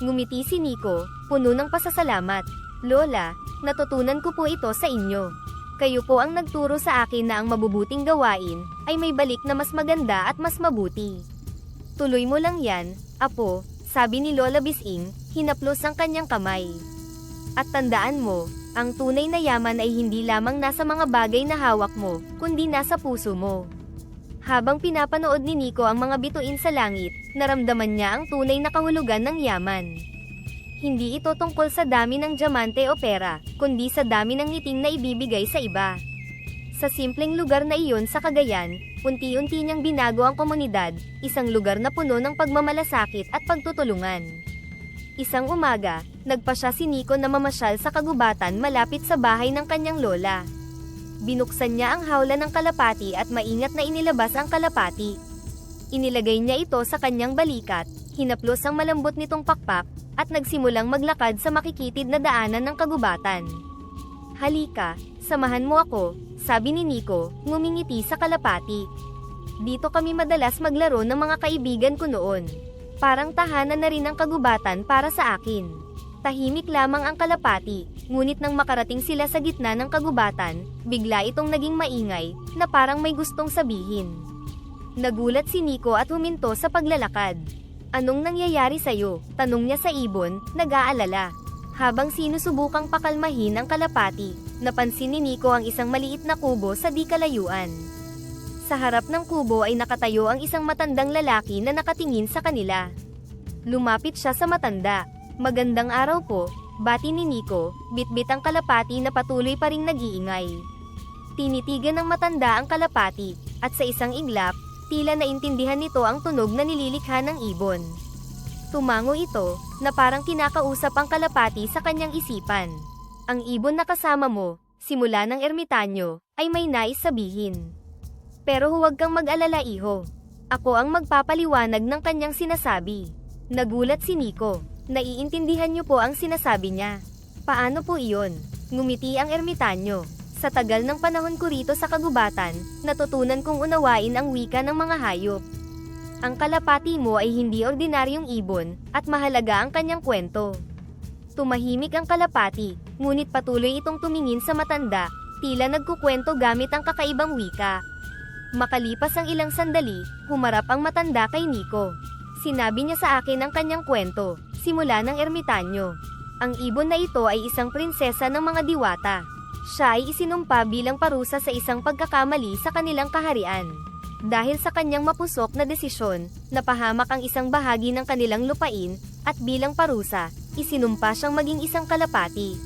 Ngumiti si Nico, puno ng pasasalamat. Lola, natutunan ko po ito sa inyo. Kayo po ang nagturo sa akin na ang mabubuting gawain ay may balik na mas maganda at mas mabuti. Tuloy mo lang yan, apo, sabi ni Lola Bising, hinaplos ang kanyang kamay. At tandaan mo, ang tunay na yaman ay hindi lamang nasa mga bagay na hawak mo, kundi nasa puso mo. Habang pinapanood ni Nico ang mga bituin sa langit, naramdaman niya ang tunay na kahulugan ng yaman. Hindi ito tungkol sa dami ng diamante o pera, kundi sa dami ng ngiting na ibibigay sa iba. Sa simpleng lugar na iyon sa Cagayan, unti-unti niyang binago ang komunidad, isang lugar na puno ng pagmamalasakit at pagtutulungan. Isang umaga, nagpasya si Nico na mamasyal sa kagubatan malapit sa bahay ng kanyang lola. Binuksan niya ang hawla ng kalapati at maingat na inilabas ang kalapati. Inilagay niya ito sa kanyang balikat, hinaplos ang malambot nitong pakpak, at nagsimulang maglakad sa makikitid na daanan ng kagubatan. Halika, samahan mo ako, sabi ni Nico, ngumingiti sa kalapati. Dito kami madalas maglaro ng mga kaibigan ko noon. Parang tahanan na rin ang kagubatan para sa akin. Tahimik lamang ang kalapati, ngunit nang makarating sila sa gitna ng kagubatan, bigla itong naging maingay, na parang may gustong sabihin. Nagulat si Nico at huminto sa paglalakad. Anong nangyayari sa'yo? Tanong niya sa ibon, nag-aalala. Habang sinusubukang pakalmahin ang kalapati, napansin ni Nico ang isang maliit na kubo sa di kalayuan. Sa harap ng kubo ay nakatayo ang isang matandang lalaki na nakatingin sa kanila. Lumapit siya sa matanda. Magandang araw po, bati ni Nico, bitbit ang kalapati na patuloy pa ring nag-iingay. Tinitigan ng matanda ang kalapati, at sa isang iglap, tila naintindihan nito ang tunog na nililikha ng ibon. Tumango ito, na parang kinakausap ang kalapati sa kanyang isipan. Ang ibon na kasama mo, simula ng ermitanyo, ay may nais sabihin. Pero huwag kang mag-alala iho. Ako ang magpapaliwanag ng kanyang sinasabi. Nagulat si Nico. Naiintindihan niyo po ang sinasabi niya. Paano po iyon? Ngumiti ang ermitanyo. Sa tagal ng panahon ko rito sa kagubatan, natutunan kong unawain ang wika ng mga hayop. Ang kalapati mo ay hindi ordinaryong ibon, at mahalaga ang kanyang kwento. Tumahimik ang kalapati, ngunit patuloy itong tumingin sa matanda, tila nagkukwento gamit ang kakaibang wika. Makalipas ang ilang sandali, humarap ang matanda kay Nico. Sinabi niya sa akin ang kanyang kwento, simula ng ermitanyo. Ang ibon na ito ay isang prinsesa ng mga diwata. Siya ay isinumpa bilang parusa sa isang pagkakamali sa kanilang kaharian. Dahil sa kanyang mapusok na desisyon, napahamak ang isang bahagi ng kanilang lupain, at bilang parusa, isinumpa siyang maging isang kalapati.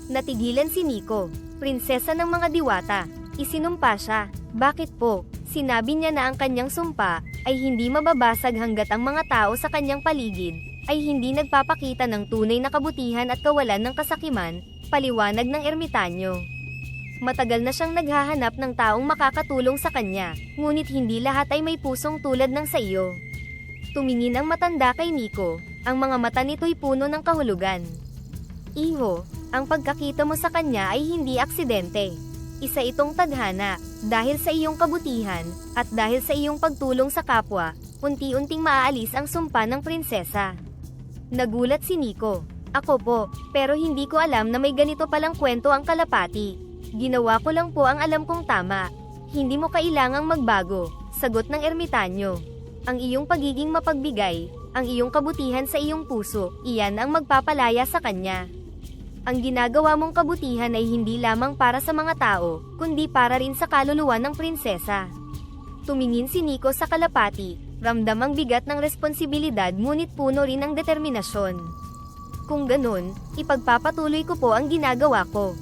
Natigilan si Nico, prinsesa ng mga diwata. Isinumpa siya. Bakit po? Sinabi niya na ang kanyang sumpa ay hindi mababasag hanggat ang mga tao sa kanyang paligid ay hindi nagpapakita ng tunay na kabutihan at kawalan ng kasakiman, paliwanag ng ermitanyo. Matagal na siyang naghahanap ng taong makakatulong sa kanya, ngunit hindi lahat ay may pusong tulad ng sa iyo. Tumingin ang matanda kay Nico, ang mga mata nito'y puno ng kahulugan. Iho, ang pagkakita mo sa kanya ay hindi aksidente. Isa itong tadhana, dahil sa iyong kabutihan, at dahil sa iyong pagtulong sa kapwa, unti-unting maaalis ang sumpa ng prinsesa. Nagulat si Nico. Ako po, pero hindi ko alam na may ganito palang kwento ang kalapati. Ginawa ko lang po ang alam kong tama. Hindi mo kailangang magbago, sagot ng ermitanyo. Ang iyong pagiging mapagbigay, ang iyong kabutihan sa iyong puso, iyan ang magpapalaya sa kanya. Ang ginagawa mong kabutihan ay hindi lamang para sa mga tao, kundi para rin sa kaluluwa ng prinsesa. Tumingin si Nico sa kalapati, ramdam ang bigat ng responsibilidad ngunit puno rin ng determinasyon. Kung ganun, ipagpapatuloy ko po ang ginagawa ko.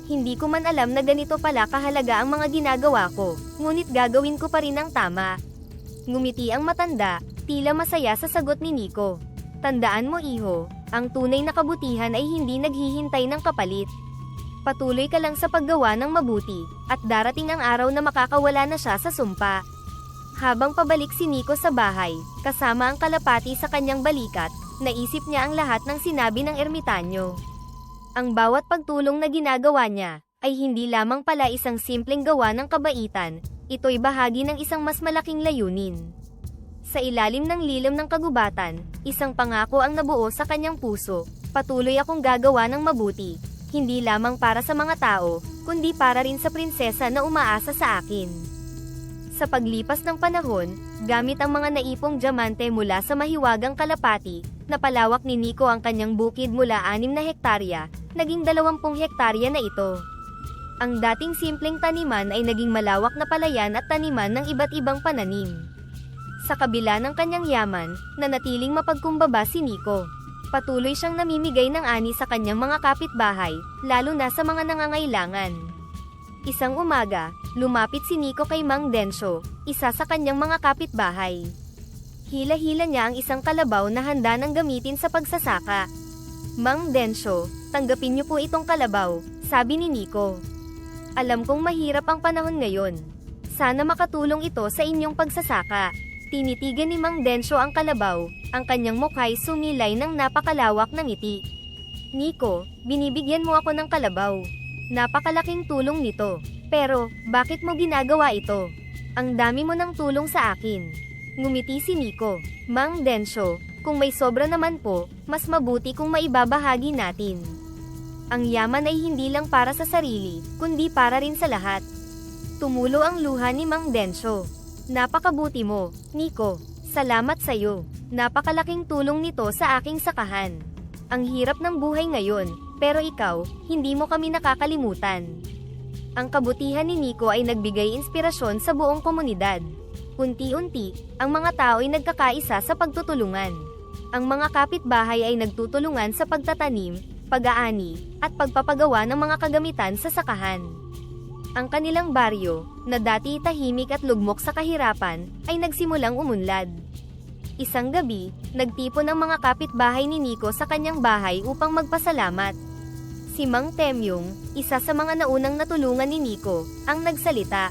Hindi ko man alam na ganito pala kahalaga ang mga ginagawa ko, ngunit gagawin ko pa rin ang tama. Ngumiti ang matanda, tila masaya sa sagot ni Nico. Tandaan mo iho, ang tunay na kabutihan ay hindi naghihintay ng kapalit. Patuloy ka lang sa paggawa ng mabuti, at darating ang araw na makakawala na siya sa sumpa. Habang pabalik si Nico sa bahay, kasama ang kalapati sa kanyang balikat, naisip niya ang lahat ng sinabi ng ermitanyo. Ang bawat pagtulong na ginagawa niya, ay hindi lamang pala isang simpleng gawa ng kabaitan, ito'y bahagi ng isang mas malaking layunin. Sa ilalim ng lilim ng kagubatan, isang pangako ang nabuo sa kanyang puso, patuloy akong gagawa ng mabuti, hindi lamang para sa mga tao, kundi para rin sa prinsesa na umaasa sa akin. Sa paglipas ng panahon, gamit ang mga naipong diamante mula sa mahiwagang kalapati, napalawak ni Nico ang kanyang bukid mula 6 na hektarya, naging 20 hektarya na ito. Ang dating simpleng taniman ay naging malawak na palayan at taniman ng iba't ibang pananim. Sa kabila ng kanyang yaman, nanatiling mapagkumbaba si Nico. Patuloy siyang namimigay ng ani sa kanyang mga kapitbahay, lalo na sa mga nangangailangan. Isang umaga, lumapit si Nico kay Mang Densyo, isa sa kanyang mga kapitbahay. Hila-hila niya ang isang kalabaw na handa nang gamitin sa pagsasaka. Mang Densyo, tanggapin niyo po itong kalabaw, sabi ni Nico. Alam kong mahirap ang panahon ngayon. Sana makatulong ito sa inyong pagsasaka. Tinitigan ni Mang Densyo ang kalabaw, ang kanyang mukha'y sumilay ng napakalawak na ngiti. Nico, binibigyan mo ako ng kalabaw. Napakalaking tulong nito. Pero, bakit mo ginagawa ito? Ang dami mo ng tulong sa akin. Ngumiti si Nico. Mang Densyo, kung may sobra naman po, mas mabuti kung maibabahagi natin. Ang yaman ay hindi lang para sa sarili, kundi para rin sa lahat. Tumulo ang luha ni Mang Densyo. Napakabuti mo, Nico. Salamat sa'yo. Napakalaking tulong nito sa aking sakahan. Ang hirap ng buhay ngayon, pero ikaw, hindi mo kami nakakalimutan. Ang kabutihan ni Nico ay nagbigay inspirasyon sa buong komunidad. Unti-unti, ang mga tao ay nagkakaisa sa pagtutulungan. Ang mga kapitbahay ay nagtutulungan sa pagtatanim, pag-aani, at pagpapagawa ng mga kagamitan sa sakahan. Ang kanilang baryo, na dati tahimik at lugmok sa kahirapan, ay nagsimulang umunlad. Isang gabi, nagtipon ang mga kapitbahay ni Nico sa kanyang bahay upang magpasalamat. Si Mang Temyong, isa sa mga naunang natulungan ni Nico, ang nagsalita.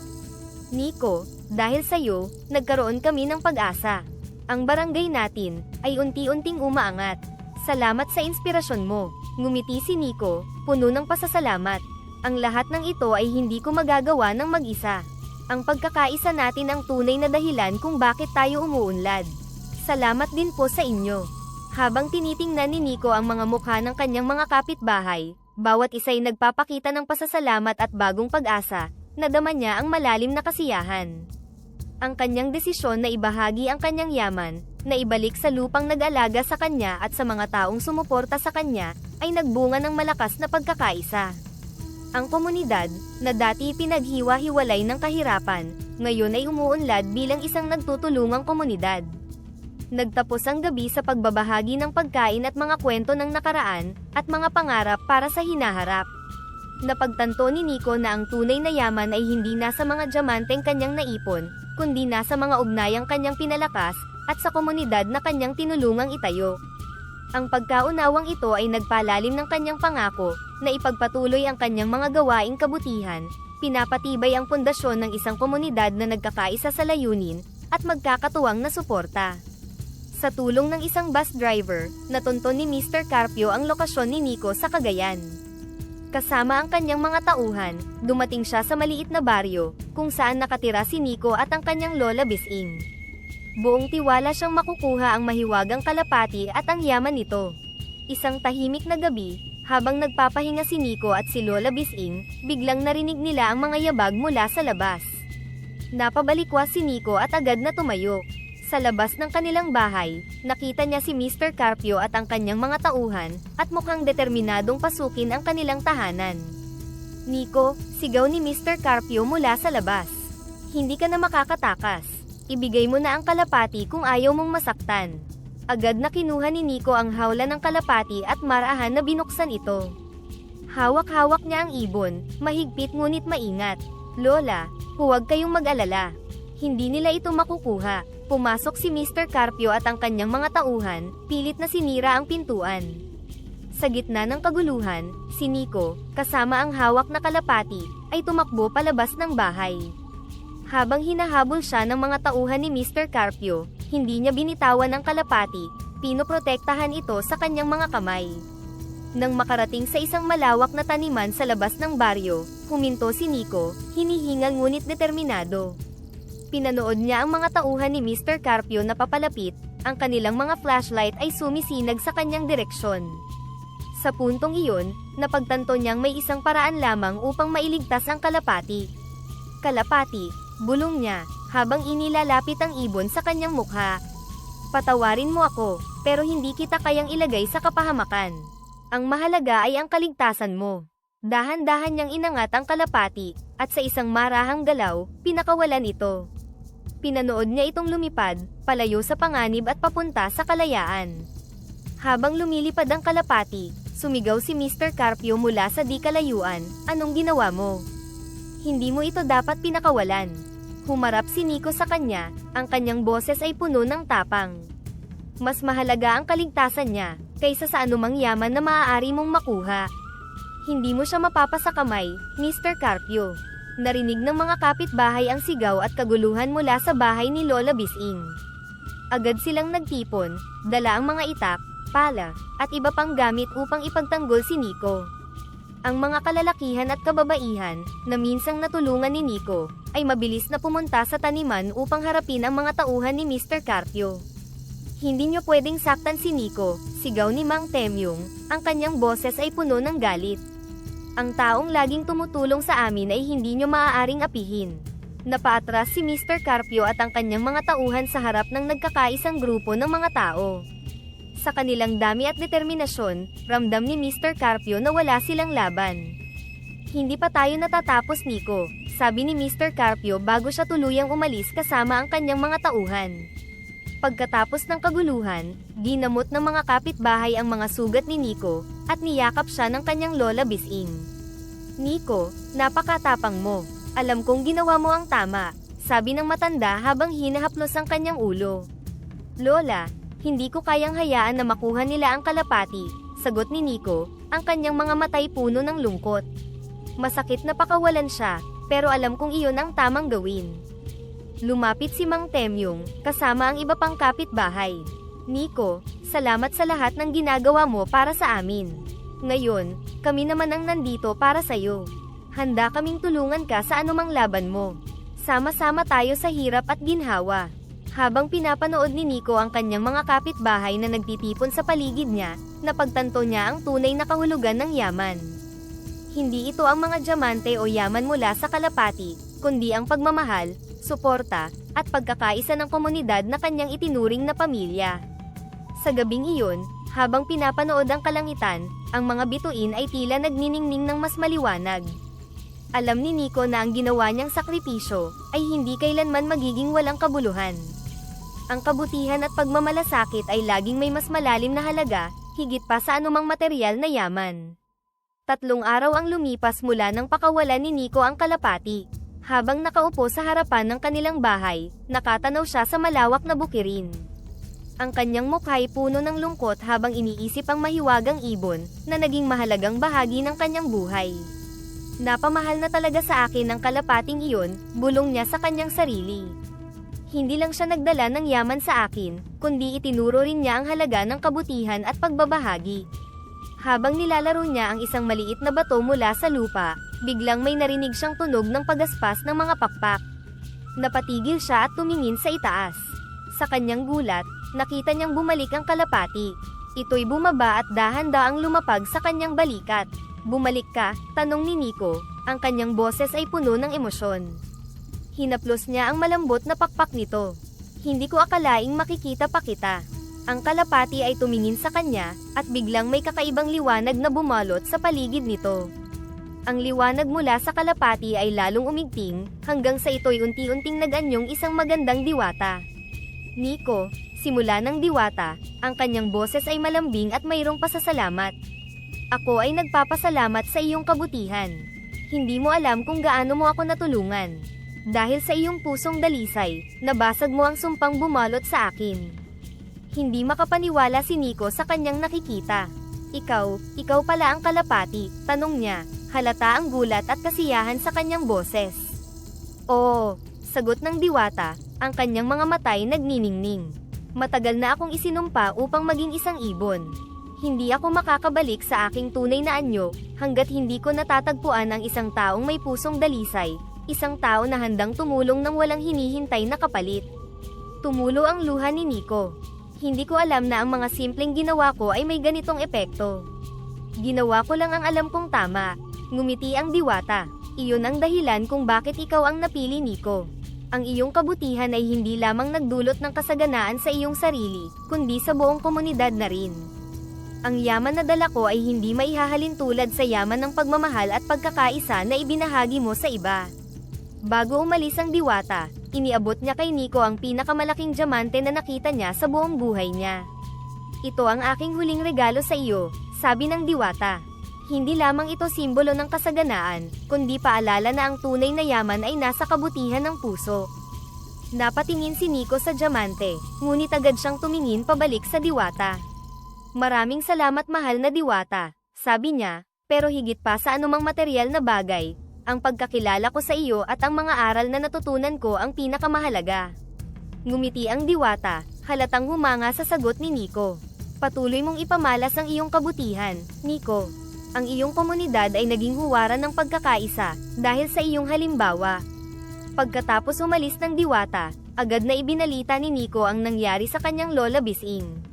Nico, dahil sa'yo, nagkaroon kami ng pag-asa. Ang barangay natin, ay unti-unting umaangat. Salamat sa inspirasyon mo. Ngumiti si Nico, puno ng pasasalamat. Ang lahat ng ito ay hindi ko magagawa ng mag-isa. Ang pagkakaisa natin ang tunay na dahilan kung bakit tayo umuunlad. Salamat din po sa inyo. Habang tinitingnan ni Nico ang mga mukha ng kanyang mga kapitbahay, bawat isa'y nagpapakita ng pasasalamat at bagong pag-asa, nadama niya ang malalim na kasiyahan. Ang kanyang desisyon na ibahagi ang kanyang yaman, na ibalik sa lupang nag-alaga sa kanya at sa mga taong sumuporta sa kanya, ay nagbunga ng malakas na pagkakaisa. Ang komunidad, na dati pinaghiwa-hiwalay ng kahirapan, ngayon ay umuunlad bilang isang nagtutulungang komunidad. Nagtapos ang gabi sa pagbabahagi ng pagkain at mga kwento ng nakaraan, at mga pangarap para sa hinaharap. Napagtanto ni Nico na ang tunay na yaman ay hindi nasa mga diamanteng kanyang naipon, kundi nasa mga ugnayang kanyang pinalakas, at sa komunidad na kanyang tinulungang itayo. Ang pagkaunawang ito ay nagpalalim ng kanyang pangako, na ipagpatuloy ang kanyang mga gawaing kabutihan, pinapatibay ang pundasyon ng isang komunidad na nagkakaisa sa layunin, at magkakatuwang na suporta. Sa tulong ng isang bus driver, natunton ni Mr. Carpio ang lokasyon ni Nico sa Cagayan. Kasama ang kanyang mga tauhan, dumating siya sa maliit na baryo, kung saan nakatira si Nico at ang kanyang lola Bising. Buong tiwala siyang makukuha ang mahiwagang kalapati at ang yaman nito. Isang tahimik na gabi, habang nagpapahinga si Nico at si Lola Bising, biglang narinig nila ang mga yabag mula sa labas. Napabalikwas si Nico at agad na tumayo. Sa labas ng kanilang bahay, nakita niya si Mr. Carpio at ang kanyang mga tauhan, at mukhang determinadong pasukin ang kanilang tahanan. Nico, sigaw ni Mr. Carpio mula sa labas. Hindi ka na makakatakas. Ibigay mo na ang kalapati kung ayaw mong masaktan. Agad na kinuha ni Nico ang hawla ng kalapati at marahan na binuksan ito. Hawak-hawak niya ang ibon, mahigpit ngunit maingat. Lola, huwag kayong mag-alala. Hindi nila ito makukuha. Pumasok si Mr. Carpio at ang kanyang mga tauhan, pilit na sinira ang pintuan. Sa gitna ng kaguluhan, si Nico, kasama ang hawak na kalapati, ay tumakbo palabas ng bahay. Habang hinahabol siya ng mga tauhan ni Mr. Carpio, hindi niya binitawan ang kalapati, pinoprotektahan ito sa kanyang mga kamay. Nang makarating sa isang malawak na taniman sa labas ng baryo, huminto si Nico, hinihingal ngunit determinado. Pinanood niya ang mga tauhan ni Mr. Carpio na papalapit, ang kanilang mga flashlight ay sumisinag sa kanyang direksyon. Sa puntong iyon, napagtanto niyang may isang paraan lamang upang mailigtas ang kalapati. Kalapati, bulong niya, habang inilalapit ang ibon sa kanyang mukha. Patawarin mo ako, pero hindi kita kayang ilagay sa kapahamakan. Ang mahalaga ay ang kaligtasan mo. Dahan-dahan niyang inangat ang kalapati, at sa isang marahang galaw, pinakawalan ito. Pinanood niya itong lumipad, palayo sa panganib at papunta sa kalayaan. Habang lumilipad ang kalapati, sumigaw si Mr. Carpio mula sa di kalayuan, anong ginawa mo? Hindi mo ito dapat pinakawalan. Humarap si Nico sa kanya, ang kanyang boses ay puno ng tapang. Mas mahalaga ang kaligtasan niya, kaysa sa anumang yaman na maaari mong makuha. Hindi mo siya mapapasa kamay, Mr. Carpio. Narinig ng mga kapitbahay ang sigaw at kaguluhan mula sa bahay ni Lola Bising. Agad silang nagtipon, dala ang mga itak, pala, at iba pang gamit upang ipagtanggol si Nico. Ang mga kalalakihan at kababaihan, na minsang natulungan ni Nico, ay mabilis na pumunta sa taniman upang harapin ang mga tauhan ni Mr. Carpio. Hindi niyo pwedeng saktan si Nico, sigaw ni Mang Temyong, ang kanyang boses ay puno ng galit. Ang taong laging tumutulong sa amin ay hindi niyo maaaring apihin. Napaatras si Mr. Carpio at ang kanyang mga tauhan sa harap ng nagkakaisang grupo ng mga tao. Sa kanilang dami at determinasyon, ramdam ni Mr. Carpio na wala silang laban. Hindi pa tayo natatapos, Nico, sabi ni Mr. Carpio bago siya tuluyang umalis kasama ang kanyang mga tauhan. Pagkatapos ng kaguluhan, ginamot ng mga kapitbahay ang mga sugat ni Nico, at niyakap siya ng kanyang lola Bising. Nico, napakatapang mo. Alam kong ginawa mo ang tama, sabi ng matanda habang hinahaplos ang kanyang ulo. Lola, hindi ko kayang hayaan na makuha nila ang kalapati, sagot ni Nico, ang kanyang mga matay puno ng lungkot. Masakit na pakawalan siya, pero alam kong iyon ang tamang gawin. Lumapit si Mang Temyong, kasama ang iba pang kapitbahay. Nico, salamat sa lahat ng ginagawa mo para sa amin. Ngayon, kami naman ang nandito para sa'yo. Handa kaming tulungan ka sa anumang laban mo. Sama-sama tayo sa hirap at ginhawa. Habang pinapanood ni Nico ang kanyang mga kapitbahay na nagtitipon sa paligid niya, napagtanto niya ang tunay na kahulugan ng yaman. Hindi ito ang mga diamante o yaman mula sa kalapati, kundi ang pagmamahal, suporta, at pagkakaisa ng komunidad na kanyang itinuring na pamilya. Sa gabing iyon, habang pinapanood ang kalangitan, ang mga bituin ay tila nagniningning ng mas maliwanag. Alam ni Nico na ang ginawa niyang sakripisyo ay hindi kailanman magiging walang kabuluhan. Ang kabutihan at pagmamalasakit ay laging may mas malalim na halaga, higit pa sa anumang material na yaman. 3 araw ang lumipas mula nang pakawalan ni Nico ang kalapati. Habang nakaupo sa harapan ng kanilang bahay, nakatanaw siya sa malawak na bukirin. Ang kanyang mukha'y puno ng lungkot habang iniisip ang mahiwagang ibon na naging mahalagang bahagi ng kanyang buhay. Napamahal na talaga sa akin ang kalapating iyon, bulong niya sa kanyang sarili. Hindi lang siya nagdala ng yaman sa akin, kundi itinuro rin niya ang halaga ng kabutihan at pagbabahagi. Habang nilalaro niya ang isang maliit na bato mula sa lupa, biglang may narinig siyang tunog ng pagaspas ng mga pakpak. Napatigil siya at tumingin sa itaas. Sa kanyang gulat, nakita niyang bumalik ang kalapati. Ito'y bumaba at dahan-daang lumapag sa kanyang balikat. Bumalik ka? Tanong ni Nico, ang kanyang boses ay puno ng emosyon. Hinaplos niya ang malambot na pakpak nito. Hindi ko akalaing makikita pa kita. Ang kalapati ay tumingin sa kanya, at biglang may kakaibang liwanag na bumalot sa paligid nito. Ang liwanag mula sa kalapati ay lalong umigting, hanggang sa ito'y unti-unting nag-anyong isang magandang diwata. Nico, simula ng diwata, ang kanyang boses ay malambing at mayroong pasasalamat. Ako ay nagpapasalamat sa iyong kabutihan. Hindi mo alam kung gaano mo ako natulungan. Dahil sa iyong pusong dalisay, nabasag mo ang sumpang bumalot sa akin. Hindi makapaniwala si Nico sa kanyang nakikita. Ikaw pala ang kalapati, tanong niya, halata ang gulat at kasiyahan sa kanyang boses. Oo, sagot ng diwata, ang kanyang mga matay nagniningning. Matagal na akong isinumpa upang maging isang ibon. Hindi ako makakabalik sa aking tunay na anyo, hanggat hindi ko natatagpuan ang isang taong may pusong dalisay, isang tao na handang tumulong nang walang hinihintay na kapalit. Tumulo ang luha ni Nico. Hindi ko alam na ang mga simpleng ginawa ko ay may ganitong epekto. Ginawa ko lang ang alam kong tama. Ngumiti ang diwata. Iyon ang dahilan kung bakit ikaw ang napili, Nico. Ang iyong kabutihan ay hindi lamang nagdulot ng kasaganaan sa iyong sarili, kundi sa buong komunidad na rin. Ang yaman na dala ko ay hindi maihahalin tulad sa yaman ng pagmamahal at pagkakaisa na ibinahagi mo sa iba. Bago umalis ang diwata, iniabot niya kay Nico ang pinakamalaking diamante na nakita niya sa buong buhay niya. Ito ang aking huling regalo sa iyo, sabi ng diwata. Hindi lamang ito simbolo ng kasaganaan, kundi paalala na ang tunay na yaman ay nasa kabutihan ng puso. Napatingin si Nico sa diamante, ngunit agad siyang tumingin pabalik sa diwata. Maraming salamat mahal na diwata, sabi niya, pero higit pa sa anumang material na bagay, ang pagkakilala ko sa iyo at ang mga aral na natutunan ko ang pinakamahalaga. Ngumiti ang diwata, halatang humanga sa sagot ni Nico. Patuloy mong ipamalas ang iyong kabutihan, Nico. Ang iyong komunidad ay naging huwaran ng pagkakaisa, dahil sa iyong halimbawa. Pagkatapos umalis ng diwata, agad na ibinalita ni Nico ang nangyari sa kanyang lola Bising.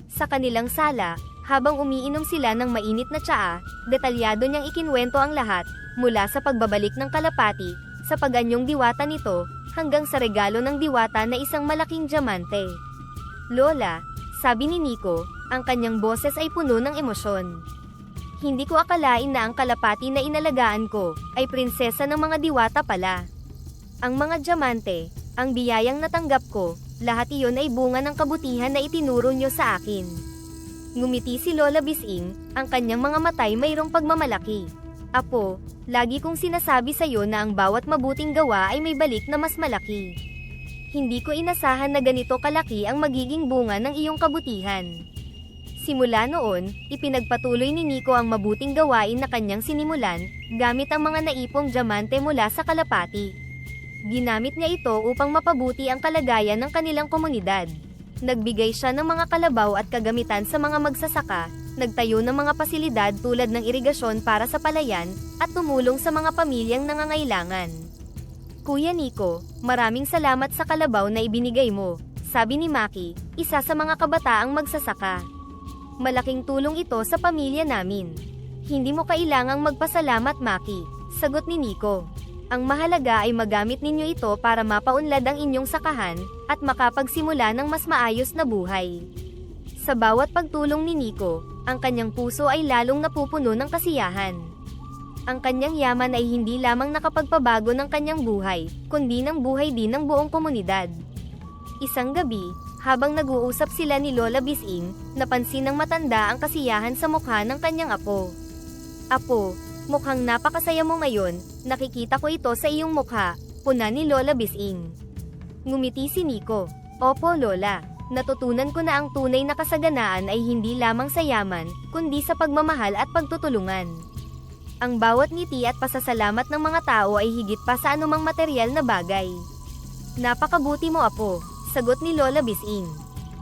Sa kanilang sala, habang umiinom sila ng mainit na tsaa, detalyado niyang ikinwento ang lahat, mula sa pagbabalik ng kalapati, sa paganyong diwata nito, hanggang sa regalo ng diwata na isang malaking diamante. Lola, sabi ni Nico, ang kanyang boses ay puno ng emosyon. Hindi ko akalain na ang kalapati na inalagaan ko, ay prinsesa ng mga diwata pala. Ang mga diamante, ang biyayang natanggap ko, lahat iyon ay bunga ng kabutihan na itinuro nyo sa akin. Ngumiti si Lola Bising, ang kanyang mga matay mayroong pagmamalaki. Apo, lagi kong sinasabi sa'yo na ang bawat mabuting gawa ay may balik na mas malaki. Hindi ko inasahan na ganito kalaki ang magiging bunga ng iyong kabutihan. Simula noon, ipinagpatuloy ni Nico ang mabuting gawain na kanyang sinimulan, gamit ang mga naipong diamante mula sa kalapati. Ginamit niya ito upang mapabuti ang kalagayan ng kanilang komunidad. Nagbigay siya ng mga kalabaw at kagamitan sa mga magsasaka, nagtayo ng mga pasilidad tulad ng irigasyon para sa palayan, at tumulong sa mga pamilyang nangangailangan. Kuya Nico, maraming salamat sa kalabaw na ibinigay mo, sabi ni Maki, isa sa mga kabataang magsasaka. Malaking tulong ito sa pamilya namin. Hindi mo kailangang magpasalamat, Maki, sagot ni Nico. Ang mahalaga ay magamit ninyo ito para mapaunlad ang inyong sakahan, at makapagsimula ng mas maayos na buhay. Sa bawat pagtulong ni Nico, ang kanyang puso ay lalong napupuno ng kasiyahan. Ang kanyang yaman ay hindi lamang nakapagpabago ng kanyang buhay, kundi ng buhay din ng buong komunidad. Isang gabi, habang nag-uusap sila ni Lola Bising, napansin ng matanda ang kasiyahan sa mukha ng kanyang apo. Apo, mukhang napakasaya mo ngayon, nakikita ko ito sa iyong mukha, puna ni Lola Bising. Ngumiti si Nico. Opo Lola, natutunan ko na ang tunay na kasaganaan ay hindi lamang sa yaman, kundi sa pagmamahal at pagtutulungan. Ang bawat ngiti at pasasalamat ng mga tao ay higit pa sa anumang material na bagay. Napakabuti mo apo, sagot ni Lola Bising.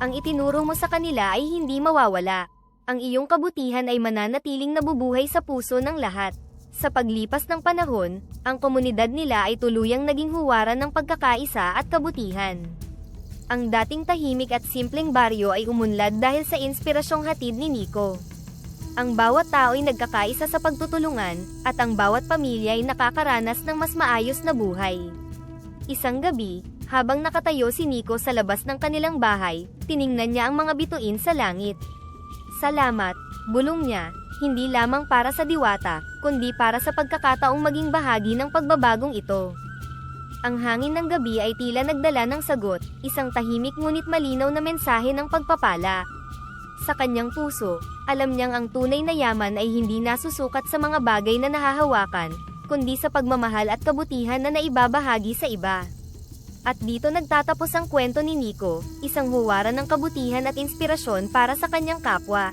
Ang itinuro mo sa kanila ay hindi mawawala. Ang iyong kabutihan ay mananatiling nabubuhay sa puso ng lahat. Sa paglipas ng panahon, ang komunidad nila ay tuluyang naging huwaran ng pagkakaisa at kabutihan. Ang dating tahimik at simpleng baryo ay umunlad dahil sa inspirasyong hatid ni Nico. Ang bawat tao ay nagkakaisa sa pagtutulungan, at ang bawat pamilya ay nakakaranas ng mas maayos na buhay. Isang gabi, habang nakatayo si Nico sa labas ng kanilang bahay, tiningnan niya ang mga bituin sa langit. Salamat, bulong niya, hindi lamang para sa diwata, kundi para sa pagkakataong maging bahagi ng pagbabagong ito. Ang hangin ng gabi ay tila nagdala ng sagot, isang tahimik ngunit malinaw na mensahe ng pagpapala. Sa kanyang puso, alam niyang ang tunay na yaman ay hindi nasusukat sa mga bagay na nahahawakan, kundi sa pagmamahal at kabutihan na naibabahagi sa iba. At dito nagtatapos ang kwento ni Nico, isang huwaran ng kabutihan at inspirasyon para sa kanyang kapwa.